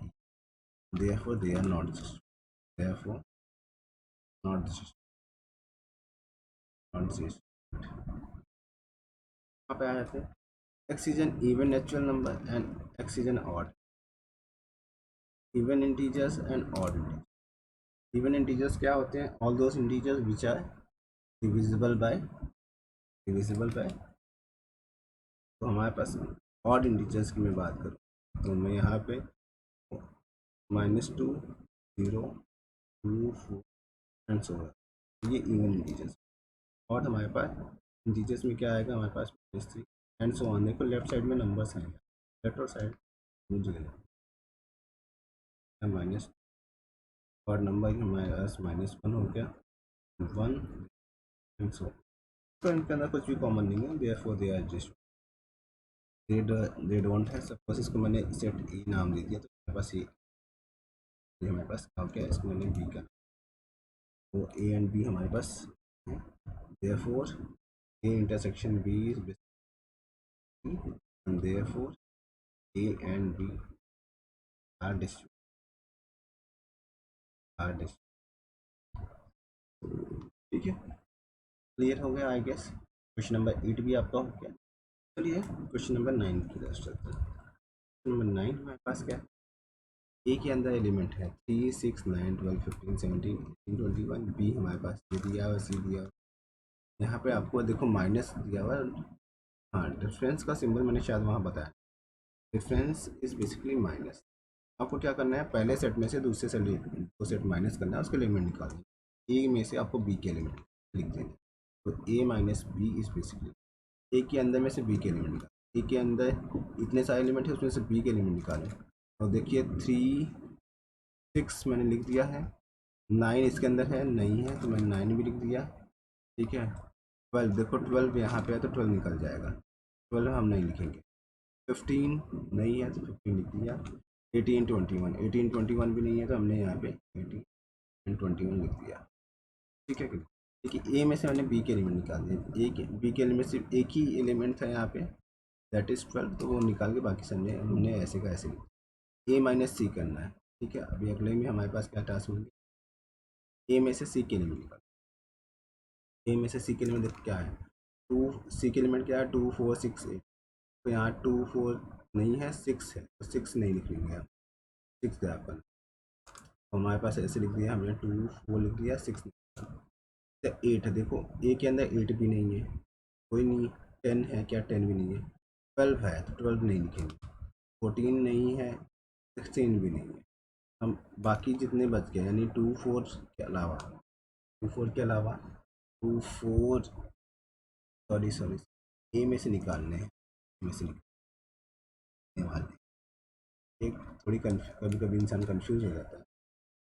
therefore they are not disjoint, therefore not disjoint, not disjoint. यहाँ पे आ जाते हैं, x is an even natural number and x is an odd, even integers and odd integers. Even integers क्या होते हैं, all those integers which are divisible by, divisible by. तो हमारे पास ऑड इंटीजर्स की मैं बात करूँ तो मैं यहाँ पे -2 0 2 4 एंड सो ऑन, ये इवन इंटीजर्स। और हमारे पास इंटीजर्स में क्या आएगा, हमारे पास -3 एंड सो ऑन। देखो लेफ्ट साइड में नंबर्स आएंगे, लेफ्ट और साइड मुझे माइनस, और नंबर हमारे पास -1 हो गया, 1 एंड सो। तो इनके अंदर कुछ भी कॉमन नहीं है, therefore they are just, they don't है। सपोज इसको मैंने सेट ई नाम दे दिया, तो हमारे पास ये हमारे पास क्या हो गया, इसको मैंने बी का, तो ए एंड बी हमारे पास है, therefore A intersection B is basically, and therefore A and B are distributed, are distributed. ठीक है, क्लियर हो गया आई गेस। क्वेश्चन नंबर 8 भी आपका हो गया। चलिए क्वेश्चन नंबर 9 की तरफ चलते हैं। क्वेश्चन नंबर 9 हमारे पास क्या है, ए के अंदर एलिमेंट है 3 6 9 12 15 17 18 21, बी हमारे पास ये दिया हुआ, सी दिया हुआ। यहाँ पे आपको देखो माइनस दिया हुआ, हाँ डिफरेंस का सिंबल मैंने शायद वहाँ बताया, डिफरेंस इज बेसिकली माइनस। आपको क्या करना है, पहले सेट में से दूसरे सेट को सेट माइनस करना है, उसके एलिमेंट निकालना है, ए में से आपको बी के एलिमेंट लिख देना। तो ए माइनस बी इज बेसिकली, ए के अंदर में से बी के एलिमेंट निकाल, ए के अंदर इतने सारे एलिमेंट है उसमें से बी के एलिमेंट निकालें। और देखिए 3 6 मैंने लिख दिया है, 9 इसके अंदर है नहीं है तो मैंने 9 भी लिख दिया। ठीक है, 12 देखो 12 यहाँ पे है तो 12 निकल जाएगा, 12 हम नहीं लिखेंगे। 15 नहीं है तो 15 लिख दिया। 18 21, 18 21 भी नहीं है तो हमने यहाँ पे 18 एंड 21 लिख दिया। ठीक है, देखिए ए में से मैंने बी के एलिमेंट निकाल दिए, ए के बी के एलिमेंट सिर्फ एक ही एलिमेंट था यहाँ पे, दैट इज़ 12, तो वो निकाल के बाकी सबने हमने ऐसे का ऐसे ए माइनस सी करना है। ठीक है, अभी अगले में हमारे पास क्या टास्क होगी, ए में से सी के एलिमेंट निकाल। ए में से सी के एलिमेंट देखो क्या है, 2 सी के एलिमेंट क्या है, 2 4 6 8, तो यहाँ 2 4 नहीं है, 6 है तो 6 नहीं लिख लेंगे हम, 6 है अपन, तो हमारे पास ऐसे लिख दिया हमने, 2 4 लिख दिया, 6 8 है, देखो ए के अंदर 8 भी नहीं है, कोई नहीं, 10 है क्या, 10 भी नहीं है, 12 है तो 12 नहीं लिखेंगे, 14 नहीं है, 16 भी नहीं है। हम बाकी जितने बच गए यानी 2 4 के अलावा, 2 4 के अलावा 2 4 सॉरी ए में से निकालने हैं, में से निकालने वाले, एक थोड़ी कभी कभी इंसान कंफ्यूज हो जाता है,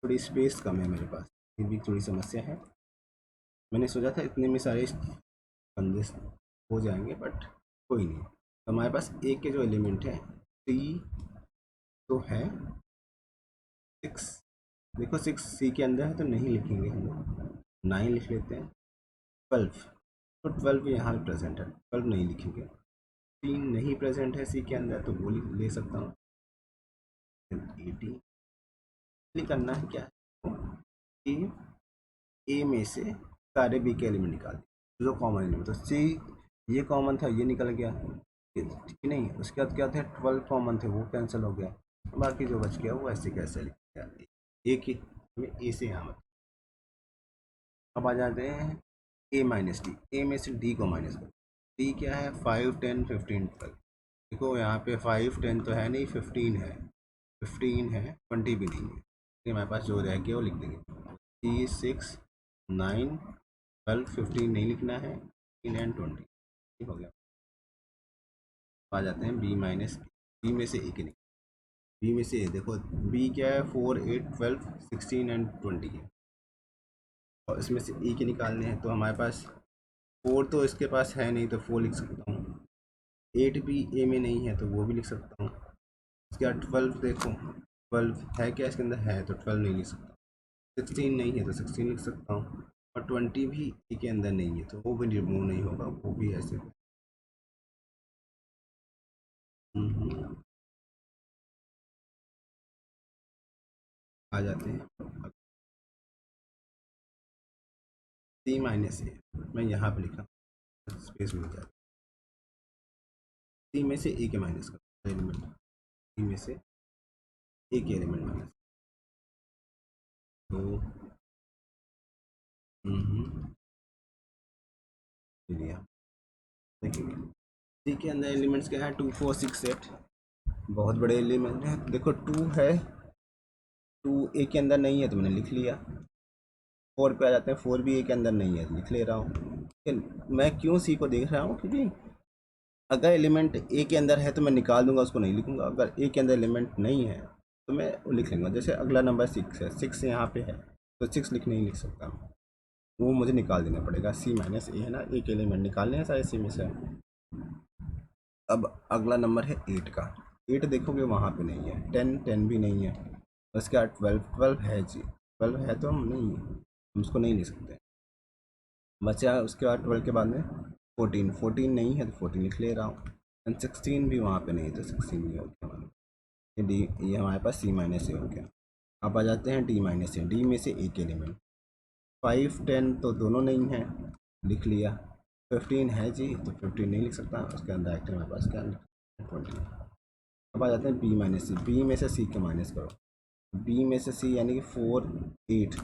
थोड़ी स्पेस कम है मेरे पास, ये भी थोड़ी समस्या है। मैंने सोचा था इतने में सारे बंदे हो जाएंगे बट कोई नहीं। तो हमारे पास ए के जो एलिमेंट है 3 तो है, 6 देखो 6 सी के अंदर है तो नहीं लिखेंगे हम लोग, 9 लिख लेते हैं, 12 तो 12 यहाँ पे प्रेजेंट है, 12 नहीं लिखेंगे, 3 नहीं प्रेजेंट है सी के अंदर तो वो ले सकता हूँ, 18 करना है क्या कि ए में से सारे बी के एलिमेंट निकाल दिए जो कॉमन एलिमेंट, तो सी ये कॉमन था ये निकल गया, ठीक नहीं, उसके बाद क्या थे 12 कॉमन थे वो कैंसिल हो गया, बाकी जो बच गया वो ऐसे कैसे लिख गया, एक ही में ए से यहाँ। अब आ जाते हैं ए माइनस डी, ए में से डी को माइनस कर, डी क्या है 5 10 15 12, देखो यहाँ पे 5 10 तो है नहीं, 15 है, 15 है 20 भी नहीं है, तो हमारे पास जो रह गया वो लिख देंगे, 6 9 12 15 नहीं लिखना है, 15 एंड 20 ठीक हो गया। आ जाते हैं बी माइनस, बी में से ए के निकल, बी में से ए देखो बी क्या है 4 8 12 16 एंड 20 है, और इसमें से ए के निकालने हैं, तो हमारे पास 4 तो इसके पास है नहीं तो 4 लिख सकता हूँ, 8 भी ए में नहीं है तो वो भी लिख सकता हूँ, इसके बाद 12 देखो 12 है क्या इसके अंदर है तो 12 नहीं लिख सकता, 16 नहीं है तो 16 लिख सकता हूँ, और 20 भी ए के अंदर नहीं है तो वो भी रिमूव नहीं होगा, वो भी ऐसे आ जाते हैं। सी माइनस ए मैं यहाँ पे लिखा, स्पेस मिल जाता है, सी में से ए के माइनस का एलिमेंट, सी में से ए के एलिमेंट माइनस, तो चलिए देखेंगे सी के अंदर एलिमेंट्स क्या है 2 4 6 8, बहुत बड़े एलिमेंट है, देखो 2 है, 2 ए के अंदर नहीं है तो मैंने लिख लिया, 4 पे आ जाते हैं, 4 भी ए के अंदर नहीं है तो लिख ले रहा हूँ, लेकिन मैं क्यों सी को देख रहा हूँ क्योंकि अगर एलिमेंट ए के अंदर है तो मैं निकाल दूंगा उसको नहीं लिखूंगा, अगर ए के अंदर एलिमेंट नहीं है तो मैं वो लिख लूँगा, जैसे अगला नंबर 6 है, 6 यहाँ पे है तो 6 नहीं लिख सकता, वो मुझे निकाल देना पड़ेगा, सी माइनस ए है ना, एक एलिमेंट निकालने हैं सारे सी में से। अब अगला नंबर है 8 का, 8 देखोगे वहाँ पे नहीं है, 10 भी नहीं है, उसके बाद 12 है जी, 12 है तो हम नहीं, हम उसको नहीं लिख सकते, बचा उसके बाद 12 के बाद में 14 नहीं है तो 14 लिख ले रहा हूँ, एंड 16 भी वहाँ पे नहीं है तो 16 भी हो गया हमारा, ये डी, ये हमारे पास सी माइनस ए हो गया। अब आ जाते हैं डी माइनस ए, डी में से एक एलिमेंट, 5 10 तो दोनों नहीं है लिख लिया, 15 है जी तो 15 नहीं लिख सकता, उसके अंदर डायरेक्ट हमारे पास क्या 20। अब आ जाते हैं बी माइनस सी, बी में से सी के माइनस करो, बी में से सी यानी कि 4 8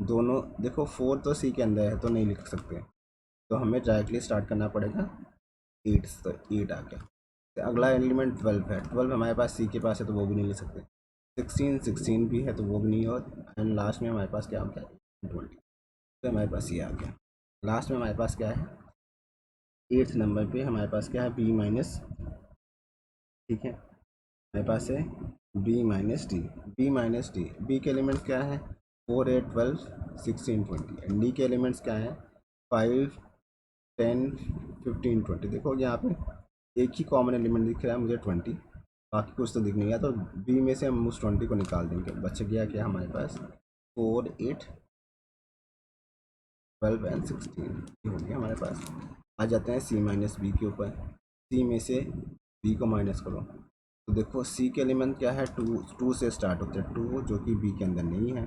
दोनों, देखो 4 तो सी के अंदर है तो नहीं लिख सकते, तो हमें डायरेक्टली स्टार्ट करना पड़ेगा 8 से, तो 8 आ गया, तो अगला एलिमेंट 12 है, 12 हमारे पास सी के पास है तो वो भी नहीं लिख सकते, 16 भी है तो वो भी नहीं, और एंड लास्ट में हमारे पास क्या हो गया 20, तो हमारे पास ये आ गया, लास्ट में हमारे पास क्या है 8th नंबर पे हमारे पास क्या है बी माइनस, ठीक है हमारे पास है B minus D, B minus D, B के एलिमेंट्स क्या हैं? 4 8 12 16 20 एंड डी के एलिमेंट्स क्या हैं? 5 10 15 20। देखो यहाँ पे एक ही कॉमन एलिमेंट दिख रहा है मुझे 20, बाकी कुछ तो दिख नहीं गया, तो बी में से हम उस 20 को निकाल देंगे। बच गया क्या हमारे पास? 4 8 12 एंड 16, ये हो गया हमारे पास। आ जाते हैं सी माइनस बी के ऊपर। सी में से बी को माइनस करो, तो देखो सी के एलिमेंट क्या है? 2 से स्टार्ट होते हैं, 2 जो कि बी के अंदर नहीं है,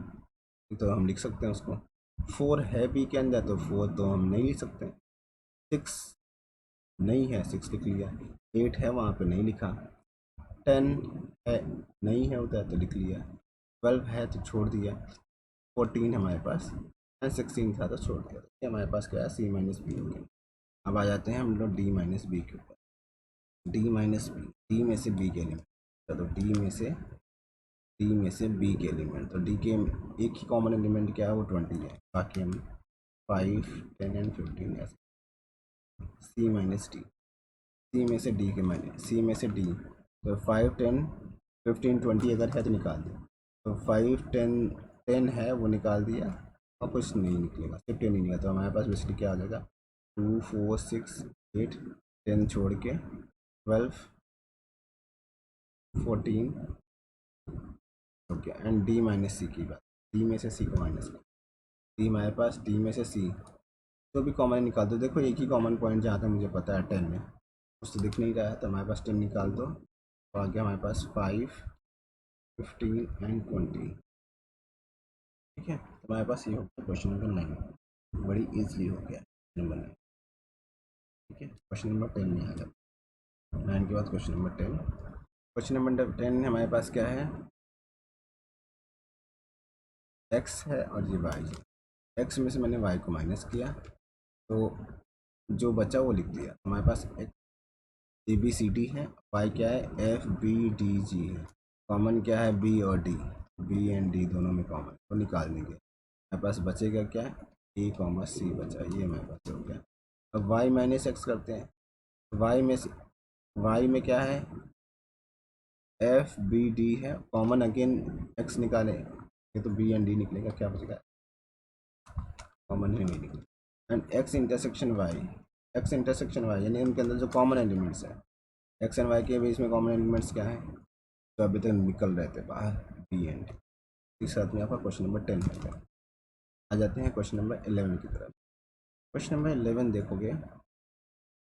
तो हम लिख सकते हैं उसको। 4 है बी के अंदर, तो 4 तो हम नहीं लिख सकते। 6 नहीं है, 6 लिख लिया। 8 है वहाँ पे नहीं लिखा। 10 है नहीं है उधर, तो लिख लिया। 12 है तो छोड़ दिया। 14 हमारे पास एंड 16 था तो छोड़ दिया। तो हमारे पास क्या है? सी माइनस बी हो गया। अब आ जाते हैं हम लोग डी माइनस बी के ऊपर। डी माइनस बी, डी में से बी के एलिमेंट, तो डी में से बी के एलिमेंट, तो डी के एक ही कॉमन एलिमेंट क्या है? वो 20 है, बाकी हम 5 10 एंड 15 ऐसे। सी माइनस डी, सी में से डी के माइनस, सी में से डी, तो 5 10 15 20 अगर है तो निकाल दो। तो 5 10 10 है वो निकाल दिया, और कुछ नहीं निकलेगा, सिर्फ 10 ही निकला। तो हमारे पास बेसिकली क्या आ जाएगा? 2 4 6 8 10 छोड़ के 12 14 हो गया। एंड डी माइनस सी की बात, डी में से सी को माइनस कर, डी हमारे पास, डी में से सी तो भी कॉमन निकाल दो। देखो एक ही कॉमन पॉइंट जहाँ तक मुझे पता है 10 में, कुछ तो दिख नहीं रहा है, तो हमारे पास 10 निकाल दो, तो आ गया हमारे पास 5 15 एंड 20। ठीक है, तो हमारे पास ये हो गया क्वेश्चन नंबर 9, बड़ी ईजिली हो गया नंबर 9। ठीक है, क्वेश्चन नंबर 10 में आ जाए। 9 के बाद क्वेश्चन नंबर 10। क्वेश्चन नंबर 10 हमारे पास क्या है? एक्स है और ये वाई है। एक्स में से मैंने वाई को माइनस किया, तो जो बचा वो लिख दिया। हमारे पास ए बी सी डी है, वाई क्या है? एफ बी डी जी है। कॉमन क्या है? बी और डी, बी एंड डी दोनों में कॉमन, तो निकाल देंगे। हमारे पास बचेगा क्या? ए कॉमा सी बचा, ये हमारे पास हो गया। अब वाई माइनस एक्स करते हैं, वाई में से, वाई में क्या है? एफ बी डी है, कॉमन अगेन एक्स निकाले, ये तो बी एंड डी निकलेगा, क्या बचेगा? कॉमन है नहीं निकलेगा। And x intersection y, x intersection y यानी उनके अंदर जो कॉमन एलिमेंट्स है, एक्स एंड वाई के बीच में कॉमन एलिमेंट्स क्या है? तो अभी तक निकल रहे थे बाहर, बी एंड डी। इस साथ में आपका क्वेश्चन नंबर 10 हो गया। आ जाते हैं क्वेश्चन नंबर 11 की तरफ। क्वेश्चन नंबर 11 देखोगे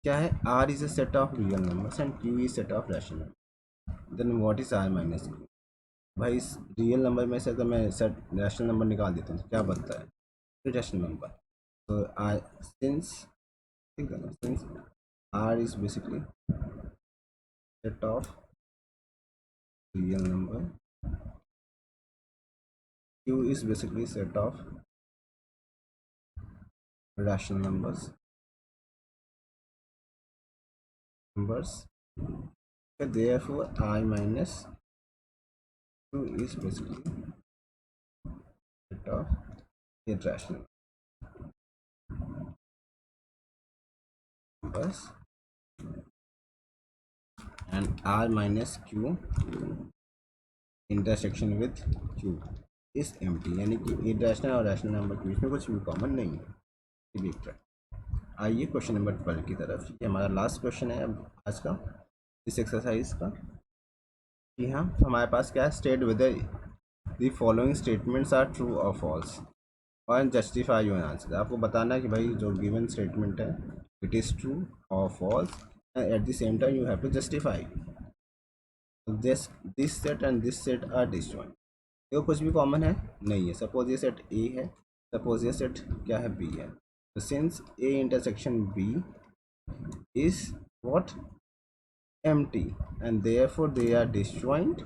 क्या है? R is a set of real numbers and Q is set of rational number, then what is R minus Q? भाई इस रियल नंबर में से अगर मैं सेट रैशनल नंबर निकाल देता हूँ तो क्या बनता है? Rational number. तो आई सिंस, ठीक है ना, since R is basically set of real number, Q is basically set of rational numbers. So therefore I minus Q is basically set of irrational numbers, and R minus Q intersection with Q is empty, यानी कि irrational और rational नंबर के बीच में कुछ भी कॉमन नहीं है, ये भी एक ट्रैक। आइए क्वेश्चन नंबर 12 की तरफ। ये हमारा लास्ट क्वेश्चन है अब आज का इस एक्सरसाइज का। कि हाँ हमारे पास क्या है? State whether the following statements are true और फॉल्स और जस्टिफाई योर आंसर। आपको बताना है कि भाई जो गिवन स्टेटमेंट है इट इज़ ट्रू और false, and at the same time you have to justify this set and this set are disjoint. देखो कुछ भी कॉमन है नहीं है। सपोज ये सेट ए है, सपोज ये सेट क्या है? बी है। तो since A intersection B is what? empty, and therefore they are disjoint,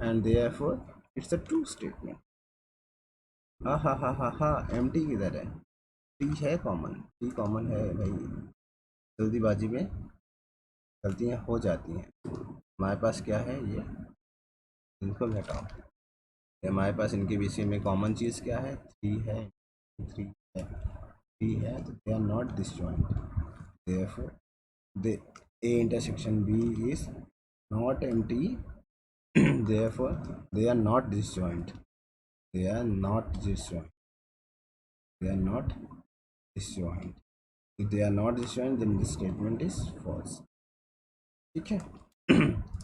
and therefore it's a true statement. हा empty किधर है? टी है कॉमन, टी कॉमन है भाई, जल्दीबाजी में गलतियाँ हो जाती हैं। हमारे पास क्या है? ये इनको घटाओ, हमारे पास इनके बीच में कॉमन चीज़ क्या है? 3 है, 3 है, 3 है, तो they are not disjoint, therefore they A intersection B is not empty therefore they are not disjoint, they are not disjoint, they are not disjoint. If they are not disjoint then this statement is false. ठीक है।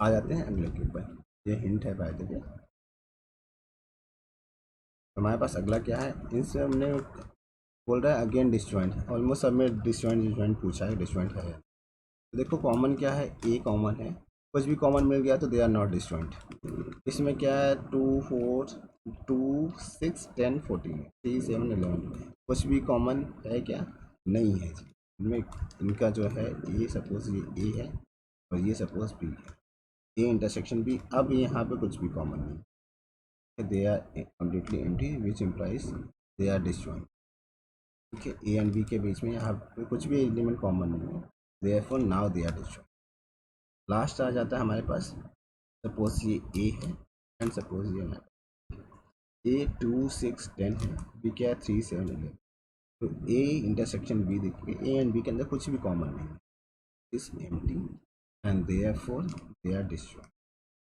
आ जाते हैं अगले के ऊपर, ये हिंट है बाय द वे। हमारे पास अगला क्या है, इनसे हमने बोल रहा है अगेन डिसजॉइंट, ऑलमोस्ट सब में डिसजॉइंट डिसजॉइंट पूछा है, डिसजॉइंट है। तो देखो कॉमन क्या है, ए कॉमन है, कुछ भी कॉमन मिल गया तो दे आर नॉट डिसजॉइंट। इसमें क्या है 2 4 2 6 10 14 3 7 11, कुछ भी कॉमन है क्या, नहीं है जी। इनमें इनका जो है ये सपोज ये ए है और ये सपोज बी है, ए इंटरसेक्शन बी, अब यहाँ पे कुछ भी कॉमन नहीं, they are completely empty which implies they are disjoint. ठीक है, ए एंड बी के बीच में यहाँ पे कुछ भी एलिमेंट कॉमन नहीं है, therefore now they are disjoint. Last आ जाता है हमारे पास, सपोज ये ए है एंड सपोज ये हमारे ए 2 6 10 है, बी क्या है 3 7 11, तो ए इंटरसेक्शन बी देखिए, ए एंड बी के अंदर कुछ भी कॉमन नहीं है, is empty and therefore they are disjoint.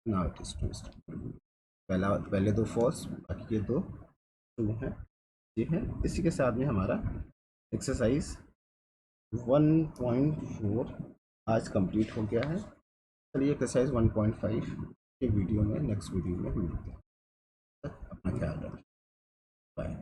Now it is true. पहले दो फॉल्स, बाकी के दो ट्रू हैं, ये है। इसी के साथ में हमारा एक्सरसाइज 1.4 आज कंप्लीट हो गया है। चलिए एक्सरसाइज 1.5 के वीडियो में, नेक्स्ट वीडियो में मिलते हैं। अपना ख्याल रखें, बाय।